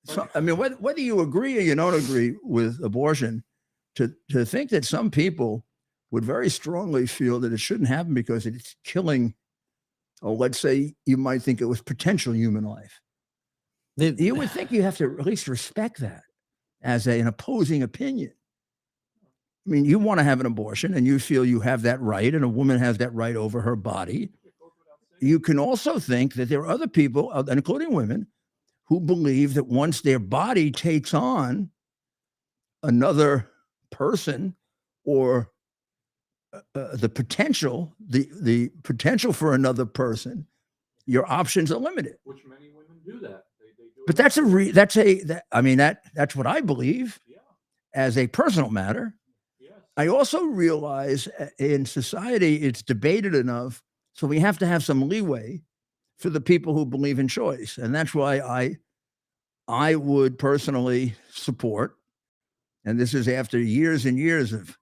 So, I mean, whether you agree or you don't agree with abortion, to think that some people would very strongly feel that it shouldn't happen because it's killing, or let's say you might think it was potential human life. You would think you have to at least respect that as an opposing opinion. I mean, you want to have an abortion and you feel you have that right, and a woman has that right over her body. You can also think that there are other people, including women, who believe that once their body takes on another person, or the potential potential for another person, your options are limited. Which many women do that. They do But that's what I believe. Yeah. As a personal matter. Yes. I also realize in society it's debated enough, so we have to have some leeway for the people who believe in choice. And that's why I would personally support, and this is after years and years of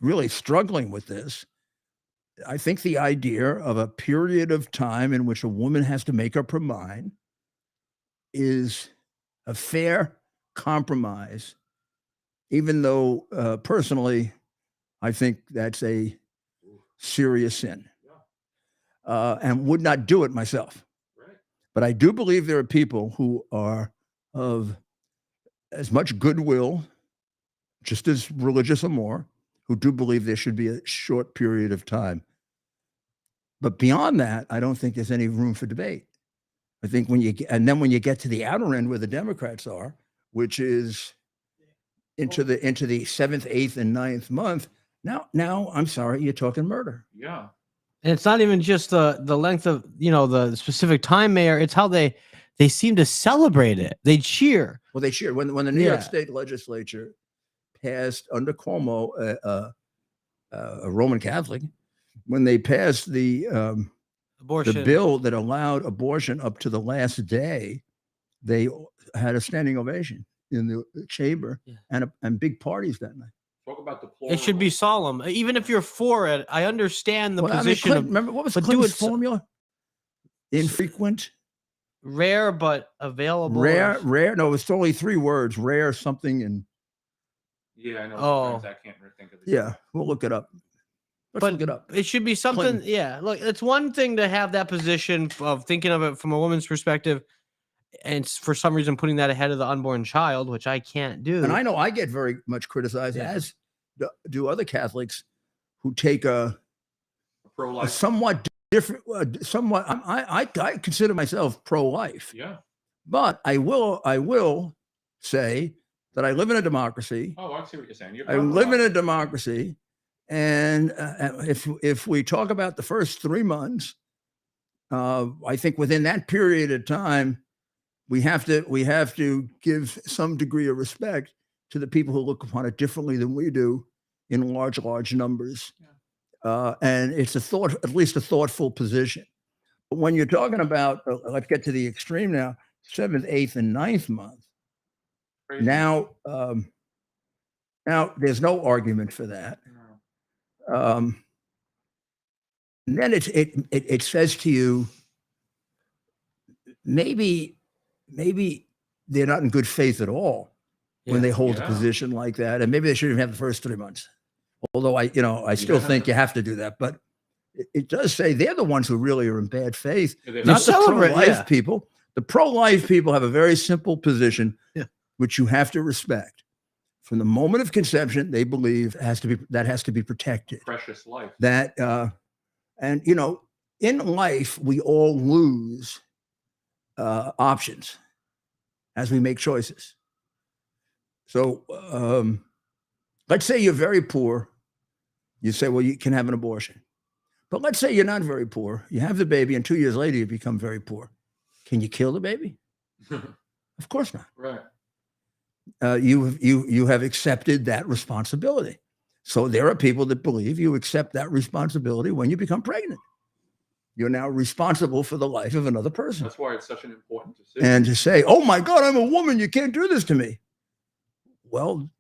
really struggling with this, I think the idea of a period of time in which a woman has to make up her mind is a fair compromise, even though personally, I think that's a serious sin. And would not do it myself. Right. But I do believe there are people who are of as much goodwill, just as religious or more, who do believe there should be a short period of time. But beyond that, I don't think there's any room for debate. I think when you get to the outer end where the Democrats are, which is into the seventh, eighth, and ninth month, now I'm sorry, you're talking murder. Yeah. And it's not even just the length of, the specific time, Mayor. It's how they seem to celebrate it. They cheer. Well, they cheer. When the New York State Legislature passed under Cuomo, a Roman Catholic, when they passed the bill that allowed abortion up to the last day, they had a standing ovation in the chamber and big parties that night. Talk about deplorable. It should be solemn. Even if you're for it, I understand the position. Remember what was Clinton's formula? Infrequent, rare, but available. Rare. No, it's only 3 words: rare, something, and. Yeah, I know. I can't think of it. Yeah, we'll look it up. Let's look it up. It should be something. Clinton. Yeah, look, it's one thing to have that position of thinking of it from a woman's perspective, and for some reason putting that ahead of the unborn child, which I can't do. And I know I get very much criticized, as do other Catholics who take a Pro-life. somewhat different, I consider myself pro-life, Yeah. but I will say that I live in a democracy. Oh, I see what you're saying. You're I live in a compromising. democracy, and if we talk about the first 3 months, I think within that period of time, we have to give some degree of respect to the people who look upon it differently than we do in large numbers. And it's at least a thoughtful position. But when you're talking about, let's get to the extreme now, 7th, 8th, and 9th month, Crazy. now there's no argument for that. No. And then it says to you, maybe they're not in good faith at all when they hold a Yeah. position like that, and maybe they shouldn't have the first 3 months. Although I still Yeah. think you have to do that, but it does say they're the ones who really are in bad faith, Yeah, they're not the celebrate, pro-life yeah. people. The pro-life people have a very simple position, Yeah. which you have to respect. From the moment of conception, they believe has to be protected. Precious life. That and in life we all lose options as we make choices. So let's say you're very poor. You say, well, you can have an abortion. But let's say you're not very poor. You have the baby, and 2 years later, you become very poor. Can you kill the baby? Of course not. Right. You have accepted that responsibility. So there are people that believe you accept that responsibility when you become pregnant. You're now responsible for the life of another person. That's why it's such an important decision. And to say, oh my God, I'm a woman, you can't do this to me. Well,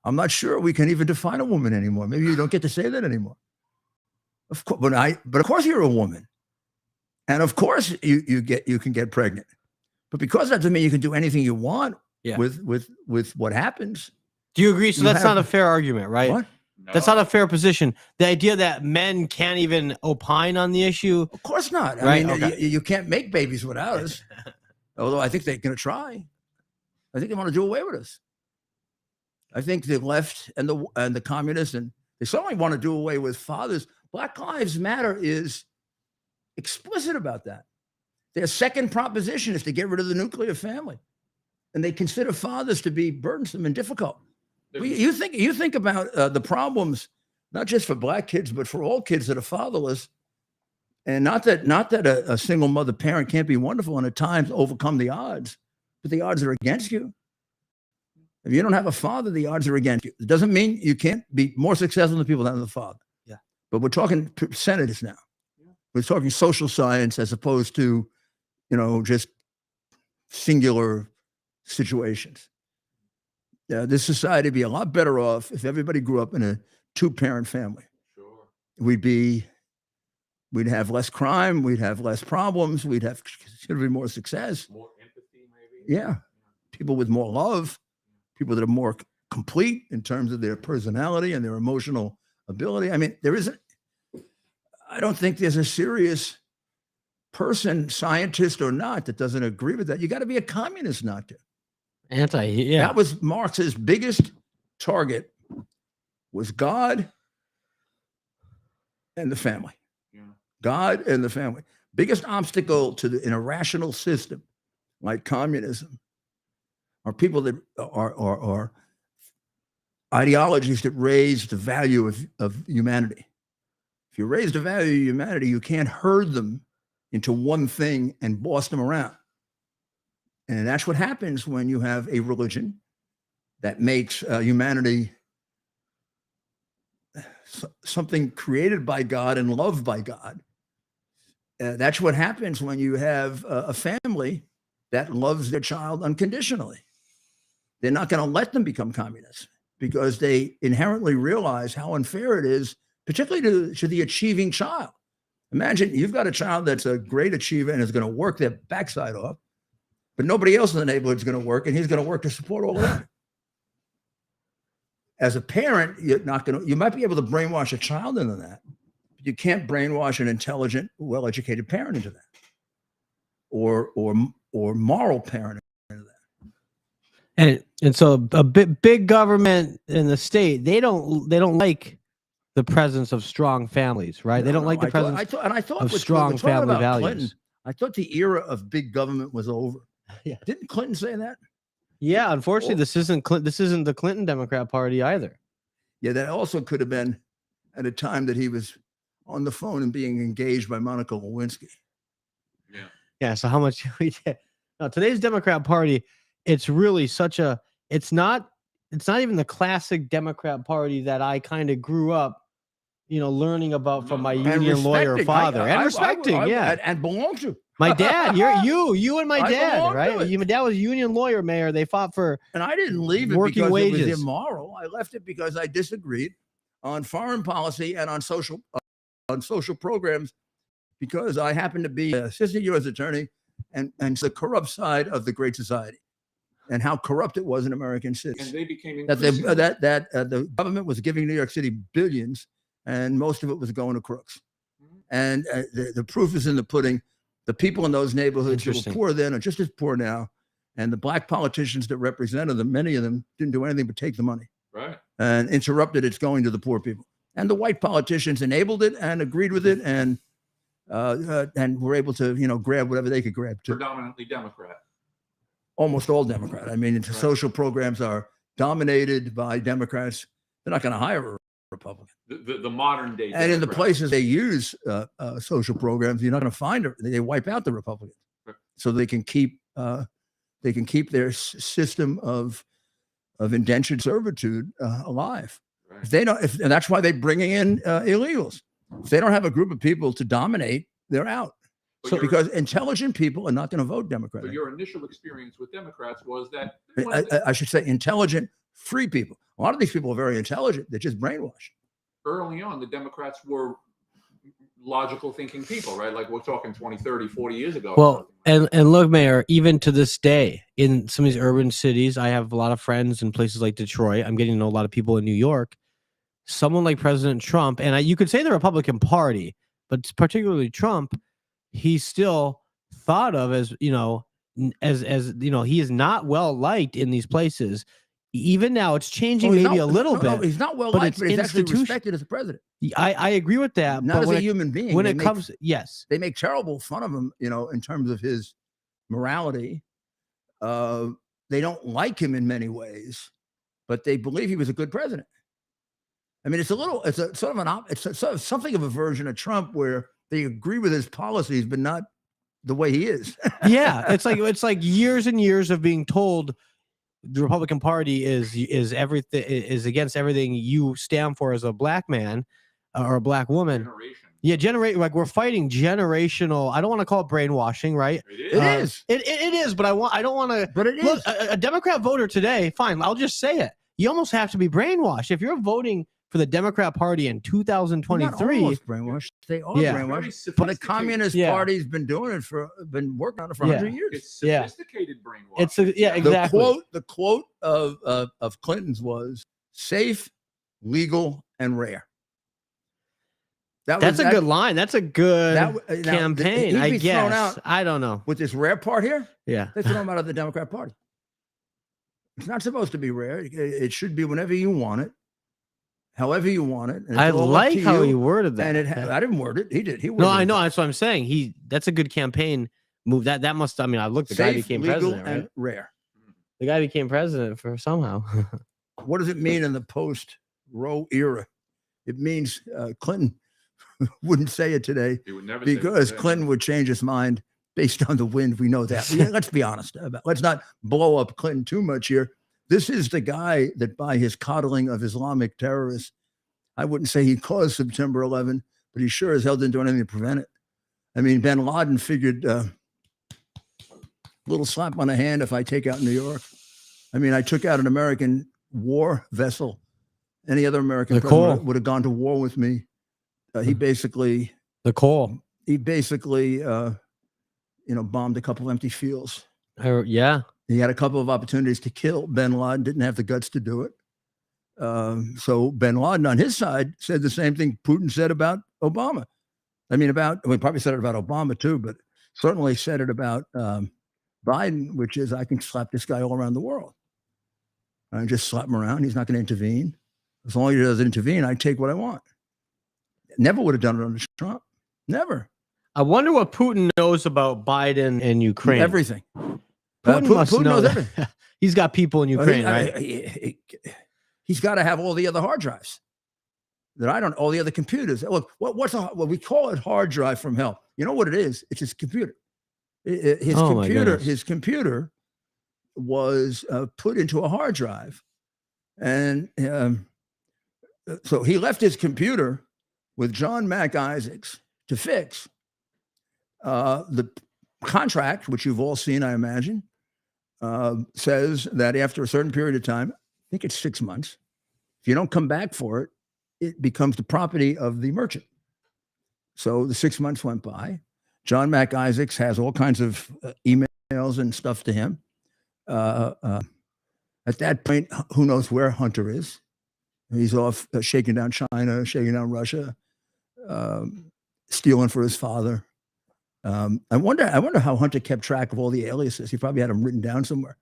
I'm not sure we can even define a woman anymore. Maybe you don't get to say that anymore. Of course, but of course you're a woman. And of course you can get pregnant. But because that doesn't mean you can do anything you want with what happens. Do you agree? So You that's have- not a fair argument, right? What? That's not a fair position. The idea that men can't even opine on the issue. Of course not. I Right, mean, okay. you can't make babies without us. Although I think they're going to try. I think they want to do away with us. I think the left and the communists, and they certainly want to do away with fathers. Black Lives Matter is explicit about that. Their second proposition is to get rid of the nuclear family, and they consider fathers to be burdensome and difficult. Well, you think about the problems, not just for black kids, but for all kids that are fatherless. And not that a single mother parent can't be wonderful and at times overcome the odds, but the odds are against you. If you don't have a father, the odds are against you. It doesn't mean you can't be more successful than people that have a father. Yeah. But we're talking percentages now. We're talking social science as opposed to, just singular situations. This society would be a lot better off if everybody grew up in a 2-parent family. Sure. We'd have less crime. We'd have less problems. We'd have considerably more success. More empathy, maybe. Yeah. People with more love, people that are more complete in terms of their personality and their emotional ability. I mean, I don't think there's a serious person, scientist or not, that doesn't agree with that. You got to be a communist not to. That was Marx's biggest target, was God and the family. Yeah. God and the family. Biggest obstacle in a rational system like communism are people that are ideologies that raise the value of humanity. If you raise the value of humanity, you can't herd them into one thing and boss them around. And that's what happens when you have a religion that makes humanity something created by God and loved by God. That's what happens when you have a family that loves their child unconditionally. They're not going to let them become communists because they inherently realize how unfair it is, particularly to the achieving child. Imagine you've got a child that's a great achiever and is going to work their backside off, but nobody else in the neighborhood is going to work, and he's going to work to support all of that. As a parent, you might be able to brainwash a child into that, but you can't brainwash an intelligent, well-educated parent into that, or moral parent into that. And so a big government in the state, they don't like the presence of strong families, right? They don't like the presence I thought of with strong family values. Clinton, I thought the era of big government was over. Yeah. Didn't Clinton say that? Yeah, unfortunately, this isn't the Clinton Democrat Party either. Yeah, that also could have been at a time that he was on the phone and being engaged by Monica Lewinsky. Yeah. Yeah. So how much we did? Now, today's Democrat Party, it's really it's not even the classic Democrat Party that I kind of grew up, learning about from my union lawyer father and respecting, and belong to. My dad, you and my I dad, belong to right? it. My dad was a union lawyer, mayor. They fought for, and I didn't leave it working because wages. it was immoral. I left it because I disagreed on foreign policy and on social programs, because I happened to be an assistant U.S. attorney and the corrupt side of the Great Society, and how corrupt it was in American cities. And they became That the government was giving New York City billions, and most of it was going to crooks. And the proof is in the pudding. The people in those neighborhoods who were poor then are just as poor now. And the black politicians that represented them, many of them didn't do anything but take the money. Right. And interrupted its going to the poor people. And the white politicians enabled it and agreed with it, and were able to, grab whatever they could grab too. Predominantly Democrat. Almost all Democrat. I mean, social programs are dominated by Democrats. They're not going to hire a Republican. The modern day. And in the places they use social programs, you're not going to find it. They wipe out the Republicans, so they can keep their system of indentured servitude alive. Right. If they don't, and that's why they're bringing in illegals. If they don't have a group of people to dominate, they're out. So because intelligent people are not going to vote Democrat. But your initial experience with Democrats was that I should say intelligent, free people. A lot of these people are very intelligent. They're just brainwashed. early on, the Democrats were logical thinking people, right? Like we're talking 20, 30, 40 years ago. Well, and look, Mayor, even to this day, in some of these urban cities, I have a lot of friends in places like Detroit. I'm getting to know a lot of people in New York. Someone like President Trump, and you could say the Republican Party, but particularly Trump, he's still thought of as, as he is not well liked in these places. Even now, it's changing maybe a little bit. No, he's not well liked, but he's actually respected as a president. I agree with that. Not as a human being. When it comes, yes, they make terrible fun of him. In terms of his morality, they don't like him in many ways, but they believe he was a good president. I mean, it's something of a version of Trump where they agree with his policies, but not the way he is. Yeah, it's like years and years of being told the Republican Party is everything, is against everything you stand for as a black man or a black woman. Like we're fighting generational. I don't want to call it brainwashing, right? It is. It is, but I don't want to. But it is. Look, a Democrat voter today, fine. I'll just say it. You almost have to be brainwashed if you're voting for the Democrat Party in 2023. Almost brainwashed. They are brainwashed. But the Communist Party's been working on it for 100 years. It's sophisticated brainwashing. Exactly. The quote of Clinton's was safe, legal, and rare. That's a good line. That's a good campaign, I guess. I don't know. With this rare part here, yeah, they throw him out of the Democrat Party. It's not supposed to be rare. It should be whenever you want it, however you want it. I like how he worded that. And I didn't word it. He did. No, I know. That's what I'm saying. That's a good campaign move. That must. I mean, the guy became president, right? And rare. The guy became president for somehow. What does it mean in the post-Roe era? It means Clinton wouldn't say it today because Clinton would change his mind based on the wind. We know that. Let's be honest. Let's not blow up Clinton too much here. This is the guy that, by his coddling of Islamic terrorists, I wouldn't say he caused September 11, but he sure as hell didn't do anything to prevent it. I mean, bin Laden figured little slap on the hand if I take out New York. I mean, I took out an American war vessel. Any other American president would have gone to war with me. He basically bombed a couple empty fields. Yeah. He had a couple of opportunities to kill bin Laden, didn't have the guts to do it. So bin Laden on his side said the same thing Putin said about Obama. I mean, we probably said it about Obama too, but certainly said it about Biden, which is, I can slap this guy all around the world. I just slap him around. He's not going to intervene. As long as he doesn't intervene, I take what I want. Never would have done it under Trump. Never. I wonder what Putin knows about Biden and Ukraine. Everything. Putin must Putin know knows that. everything. He's got people in Ukraine, right? He's got to have all the other hard drives that I don't. All the other computers. Look, we call it hard drive from hell. You know what it is? It's his computer. His computer was put into a hard drive, and so he left his computer with John Mac Isaacs to fix the contract, which you've all seen, I imagine, says that after a certain period of time, I think it's 6 months, if you don't come back for it, it becomes the property of the merchant. So the 6 months went by. John Mac Isaacs has all kinds of emails and stuff to him. At that point, who knows where Hunter is? He's off shaking down China, shaking down Russia, stealing for his father. I wonder how Hunter kept track of all the aliases. He probably had them written down somewhere.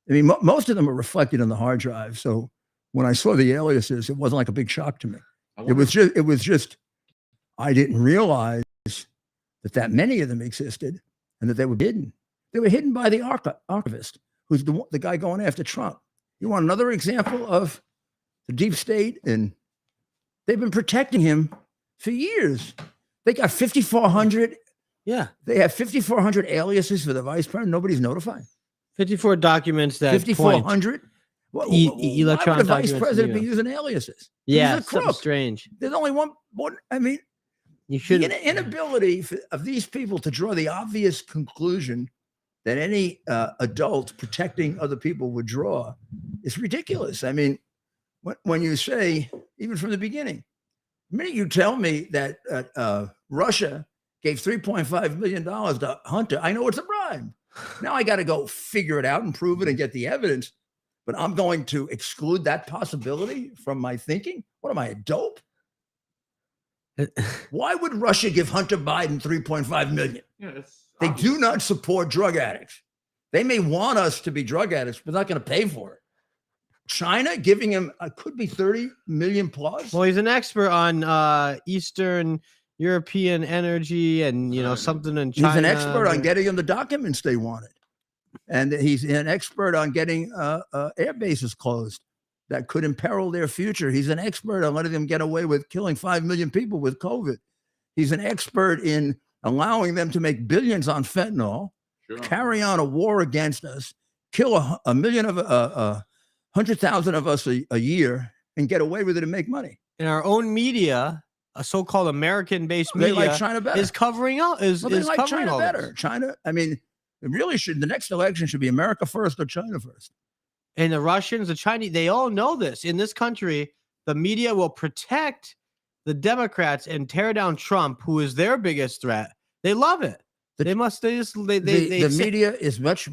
I mean, most of them are reflected on the hard drive. So when I saw the aliases, it wasn't like a big shock to me. It was just, I didn't realize that many of them existed and that they were hidden. They were hidden by the archivist, who's the guy going after Trump. You want another example of the deep state? And they've been protecting him for years. They got 5,400. Yeah. They have 5,400 aliases for the vice president. Nobody's notified. 54 documents that 5,400? Electronic why would the vice president be emails. using aliases? Yeah, He's a something crook. strange. There's only one. I mean, You should. the inability of these people to draw the obvious conclusion that any adult protecting other people would draw is ridiculous. I mean, when you say, even from the beginning, the minute you tell me that Russia gave $3.5 million to Hunter, I know it's a bribe. Now I got to go figure it out and prove it and get the evidence. But I'm going to exclude that possibility from my thinking. What am I, a dope? Why would Russia give Hunter Biden $3.5 million? Yeah, They do not support drug addicts. They may want us to be drug addicts, but not going to pay for it. China giving him could be 30 million plus. Well, he's an expert on Eastern European energy and something in China. He's an expert on getting them the documents they wanted, and he's an expert on getting air bases closed that could imperil their future. He's an expert on letting them get away with killing 5 million people with COVID. He's an expert in allowing them to make billions on fentanyl, carry on a war against us, kill a million of 100,000 of us a year, and get away with it and make money. In our own media, a so-called American-based They media like China better. is covering up. They like covering China all better. this. China. I mean, it really should. The next election should be America first or China first. And the Russians, the Chinese, they all know this. In this country, the media will protect the Democrats and tear down Trump, who is their biggest threat. They love it. The media is much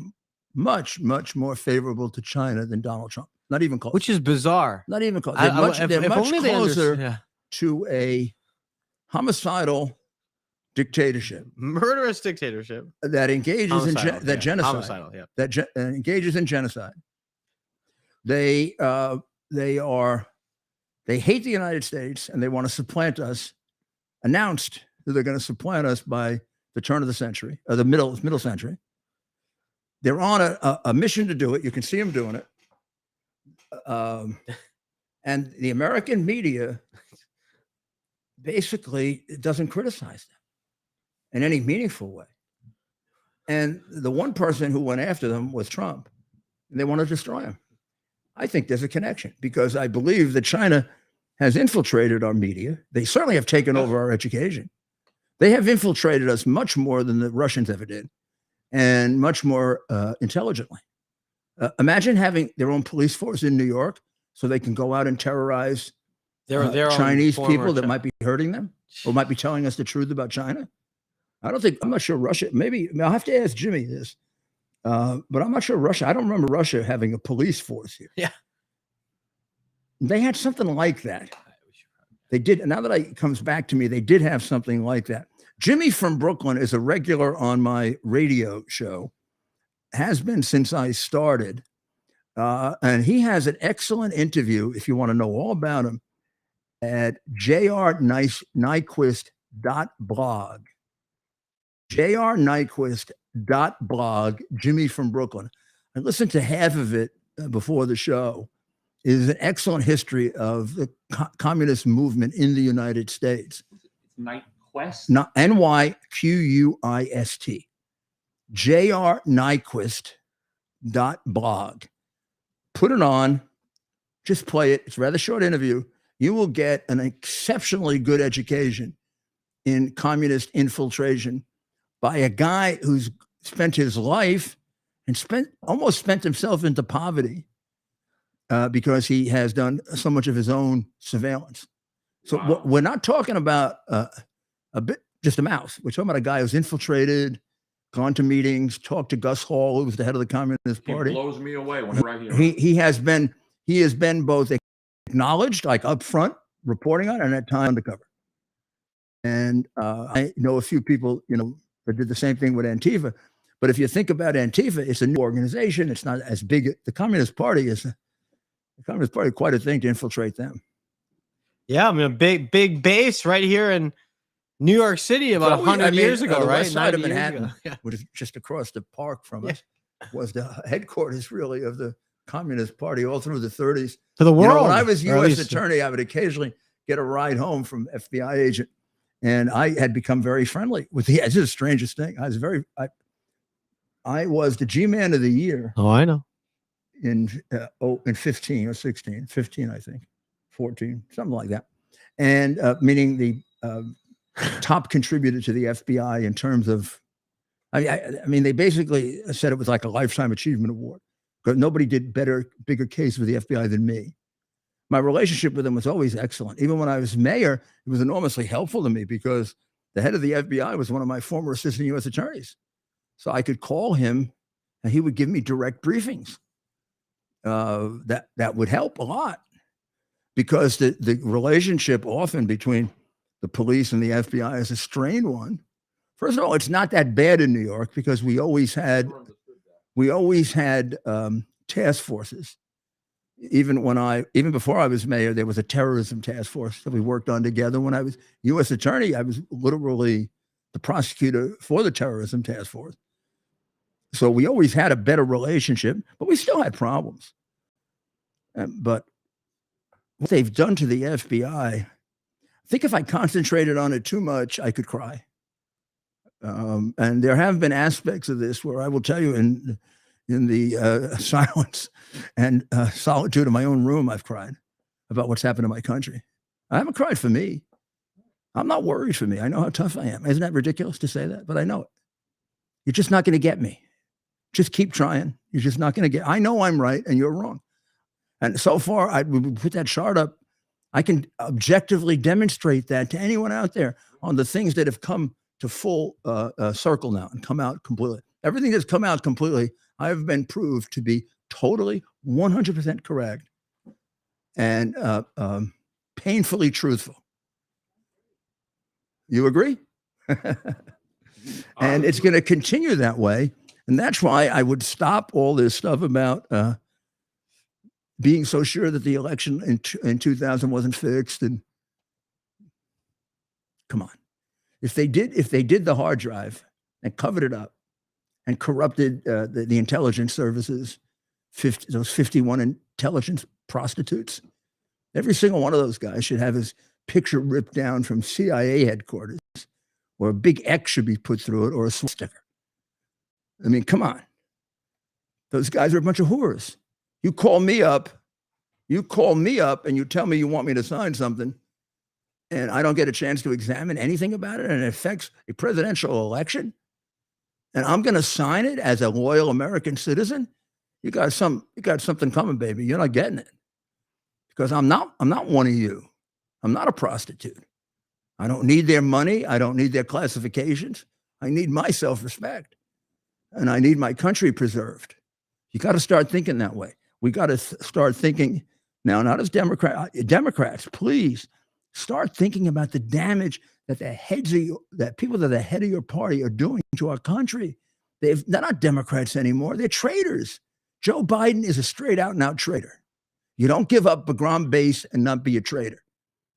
more favorable to China than Donald Trump. Not even close. Which is bizarre. Not even close. If They're much only they closer to a homicidal dictatorship, murderous dictatorship that engages in genocide. Homicidal, yeah. That engages in genocide. They hate the United States and they want to supplant us. Announced that they're going to supplant us by the turn of the century, or the middle century. They're on a mission to do it. You can see them doing it. And the American media basically doesn't criticize them in any meaningful way. And the one person who went after them was Trump, and they want to destroy him. I think there's a connection because I believe that China has infiltrated our media. They certainly have taken over our education. They have infiltrated us much more than the Russians ever did, and much more intelligently. Imagine having their own police force in New York so they can go out and terrorize their Chinese people that might be hurting them or might be telling us the truth about China. I'm not sure Russia, maybe I'll have to ask Jimmy this, but I'm not sure Russia. I don't remember Russia having a police force here. Yeah. They had something like that. They did. Now that it comes back to me, they did have something like that. Jimmy from Brooklyn is a regular on my radio show, has been since I started. And he has an excellent interview, if you want to know all about him, at jrnyquist.blog. jrnyquist.blog, Jimmy from Brooklyn. I listened to half of it before the show. It is an excellent history of the communist movement in the United States. Night Quest? Not NYQUIST. jrnyquist.blog. Put it on, just play it. It's a rather short interview. You will get an exceptionally good education in communist infiltration by a guy who's spent his life and almost spent himself into poverty because he has done so much of his own surveillance. So Wow. we're not talking about just a mouse. We're talking about a guy who's infiltrated, gone to meetings, talked to Gus Hall, who was the head of the Communist He Party. blows me away whenever I hear him. He has been both acknowledged, like up front, reporting on, and at times undercover. And I know a few people, that did the same thing with Antifa. But if you think about Antifa, it's a new organization. It's not as big. The Communist Party is quite a thing to infiltrate them. Yeah, I mean, a big base right here in New York City about 100 years ago, the right? west side of 90 years Manhattan, ago. Yeah. which is just across the park from Yeah. us, was the headquarters, really, of the Communist Party all through the 30s. To the world. When I was or at U.S. least- attorney, I would occasionally get a ride home from FBI agent, and I had become very friendly with the. This is the strangest thing. I was the G-Man of the year Oh, I know. in 15 or 16, 15, I think, 14, something like that. And meaning the top contributor to the FBI in terms of, I mean, they basically said it was like a lifetime achievement award because nobody did bigger case for the FBI than me. My relationship with them was always excellent. Even when I was mayor, it was enormously helpful to me because the head of the FBI was one of my former assistant U.S. attorneys. So I could call him and he would give me direct briefings. That would help a lot because the relationship often between the police and the FBI is a strained one. First of all, it's not that bad in New York because we always had task forces. Even before I was mayor, there was a terrorism task force that we worked on together. When I was U.S. attorney, I was literally the prosecutor for the terrorism task force. So we always had a better relationship, but we still had problems. But what they've done to the FBI, I think if I concentrated on it too much, I could cry. And there have been aspects of this where I will tell you in the silence and solitude of my own room, I've cried about what's happened to my country. I haven't cried for me. I'm not worried for me. I know how tough I am. Isn't that ridiculous to say that? But I know it. You're just not going to get me. Just keep trying. You're just not going to get. I know I'm right and you're wrong. And so far, we put that chart up. I can objectively demonstrate that to anyone out there on the things that have come to full circle now and come out completely. Everything that's come out completely, I have been proved to be totally 100% correct and painfully truthful. You agree? And it's going to continue that way. And that's why I would stop all this stuff about being so sure that the election in 2000 wasn't fixed. And come on, if they did the hard drive and covered it up and corrupted the intelligence services, those 51 intelligence prostitutes, every single one of those guys should have his picture ripped down from CIA headquarters, or a big X should be put through it, or a sticker. I mean, come on. Those guys are a bunch of whores. You call me up and you tell me you want me to sign something, and I don't get a chance to examine anything about it, and it affects a presidential election, and I'm going to sign it as a loyal American citizen. You got something coming, baby. You're not getting it, because I'm not one of you. I'm not a prostitute. I don't need their money. I don't need their classifications. I need my self-respect, and I need my country preserved. You got to start thinking that way. We got to start thinking now, not as Democrats, please start thinking about the damage that people that are the head of your party are doing to our country. They're not Democrats anymore. They're traitors. Joe Biden is a straight out and out traitor. You don't give up Bagram base and not be a traitor.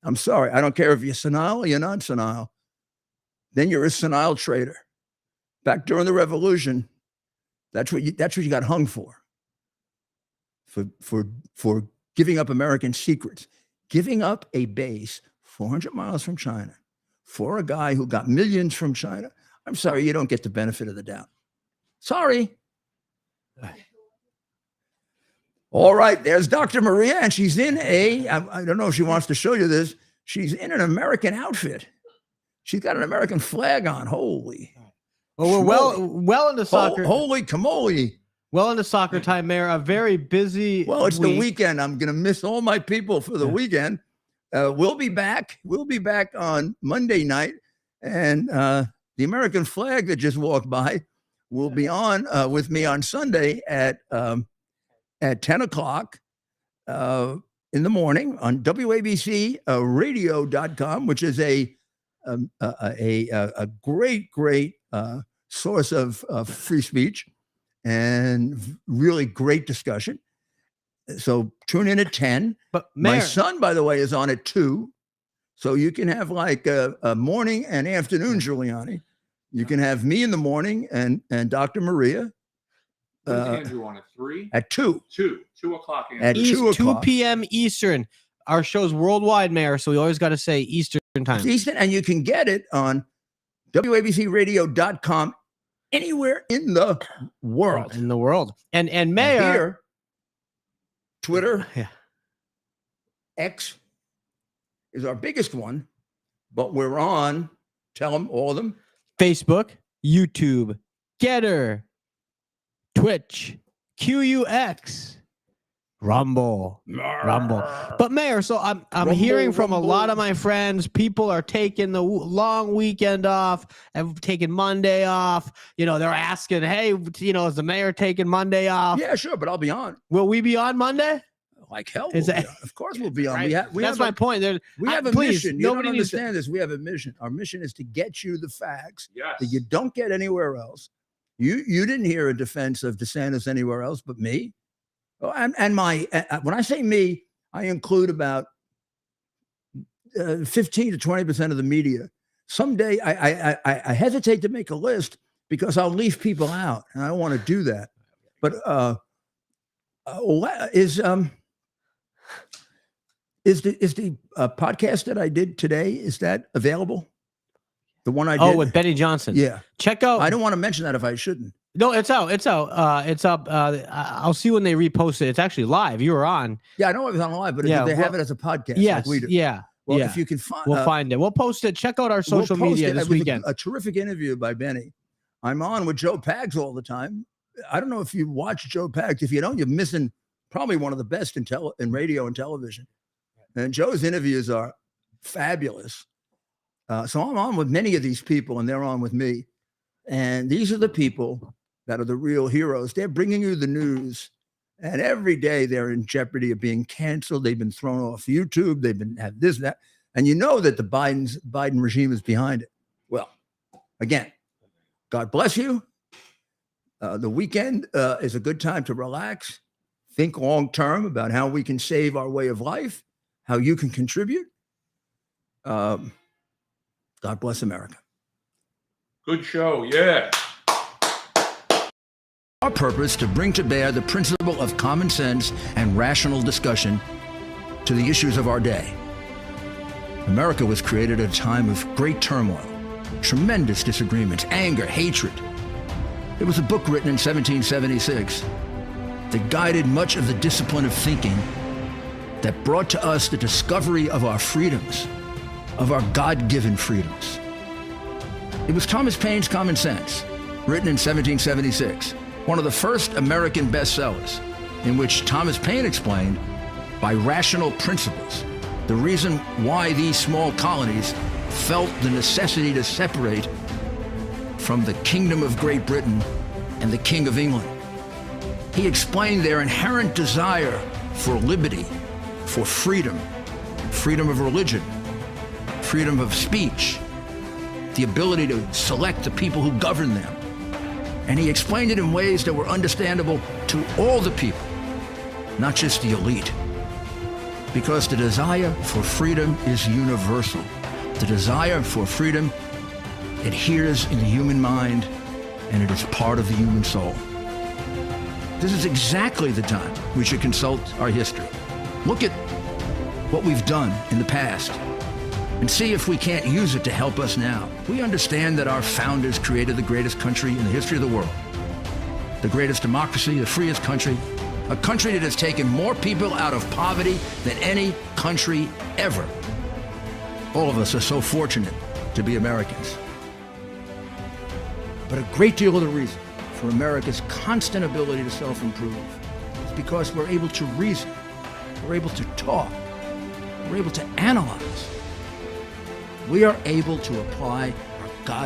I'm sorry. I don't care if you're senile or you're not senile. Then you're a senile traitor. Back during the revolution, that's what you got hung for giving up American secrets, giving up a base 400 miles from China for a guy who got millions from China. I'm sorry, you don't get the benefit of the doubt. Sorry. All right, there's Dr. Maria, and she's in I don't know if she wants to show you this. She's in an American outfit. She's got an American flag on. Holy. Well, we're well into soccer. Holy camole. Well into soccer time, Mayor. A very busy Well, it's week. the weekend. I'm going to miss all my people for the weekend. We'll be back. We'll be back on Monday night. And the American flag that just walked by will be on with me on Sunday at 10 o'clock in the morning on WABCradio.com, which is a great source of free speech and really great discussion. So tune in at 10. But my Mayor, son, by the way, is on at 2. So you can have like a morning and afternoon, Giuliani. You can have me in the morning and Dr. Maria. What is Andrew on at 3? At 2. 2 o'clock. At Andrew. 2 o'clock. 2 p.m. Eastern. Our show's worldwide, Mayor, so we always got to say Eastern time. It's Eastern, and you can get it on WABCradio.com anywhere in the world. In the world. And Mayor. And here, Twitter, Yeah. X is our biggest one, but we're on, tell them, all of them. Facebook, YouTube, Getter, Twitch, QUX, Rumble. But Mayor, so I'm hearing from a lot of my friends, people are taking the long weekend off, have taken Monday off. They're asking, hey, is the mayor taking Monday off? Yeah, sure, but I'll be on. Will we be on Monday? Like hell, Is we'll that- be on. Of course we'll be on. Right. We That's have my a, point. we have a Please, mission. You don't nobody needs to- understand this. We have a mission. Our mission is to get you the facts Yes. that you don't get anywhere else. You didn't hear a defense of DeSantis anywhere else but me. Oh, and my when I say me, I include about 15 to 20% of the media. Someday I hesitate to make a list because I'll leave people out, and I don't want to do that. But is the podcast that I did today, is that available? The one I did? Oh, with Benny Johnson. Yeah. Check out. I don't want to mention that if I shouldn't. No, it's out. It's out. It's up. I'll see when they repost it. It's actually live. You were on. Yeah, I know it was on live, but Yeah, they have well, it as a podcast Yes. like we do. Yeah. Well, yeah. if you can find, We'll find it. We'll post it. Check out our social we'll post media it. this It was weekend. a terrific interview by Benny. I'm on with Joe Pags all the time. I don't know if you watch Joe Pags. If you don't, you're missing probably one of the best in radio and television. And Joe's interviews are fabulous. So I'm on with many of these people, and they're on with me. And these are the people that are the real heroes. They're bringing you the news, and every day they're in jeopardy of being canceled. They've been thrown off YouTube. They've been had this, that, and you know that the Biden regime is behind it. Well, again, God bless you. The weekend is a good time to relax, think long term about how we can save our way of life, how you can contribute. God bless America. Good show. Yeah. Our purpose to bring to bear the principle of common sense and rational discussion to the issues of our day. America was created at a time of great turmoil, tremendous disagreements, anger, hatred. It was a book written in 1776 that guided much of the discipline of thinking that brought to us the discovery of our freedoms, of our God-given freedoms. It was Thomas Paine's Common Sense, written in 1776, one of the first American bestsellers, in which Thomas Paine explained, by rational principles, the reason why these small colonies felt the necessity to separate from the Kingdom of Great Britain and the King of England. He explained their inherent desire for liberty, for freedom, freedom of religion, freedom of speech, the ability to select the people who govern them, And he explained it in ways that were understandable to all the people, not just the elite. Because the desire for freedom is universal. The desire for freedom adheres in the human mind, and it is part of the human soul. This is exactly the time we should consult our history. Look at what we've done in the past and see if we can't use it to help us now. We understand that our founders created the greatest country in the history of the world, the greatest democracy, the freest country, a country that has taken more people out of poverty than any country ever. All of us are so fortunate to be Americans. But a great deal of the reason for America's constant ability to self-improve is because we're able to reason, we're able to talk, we're able to analyze. We are able to apply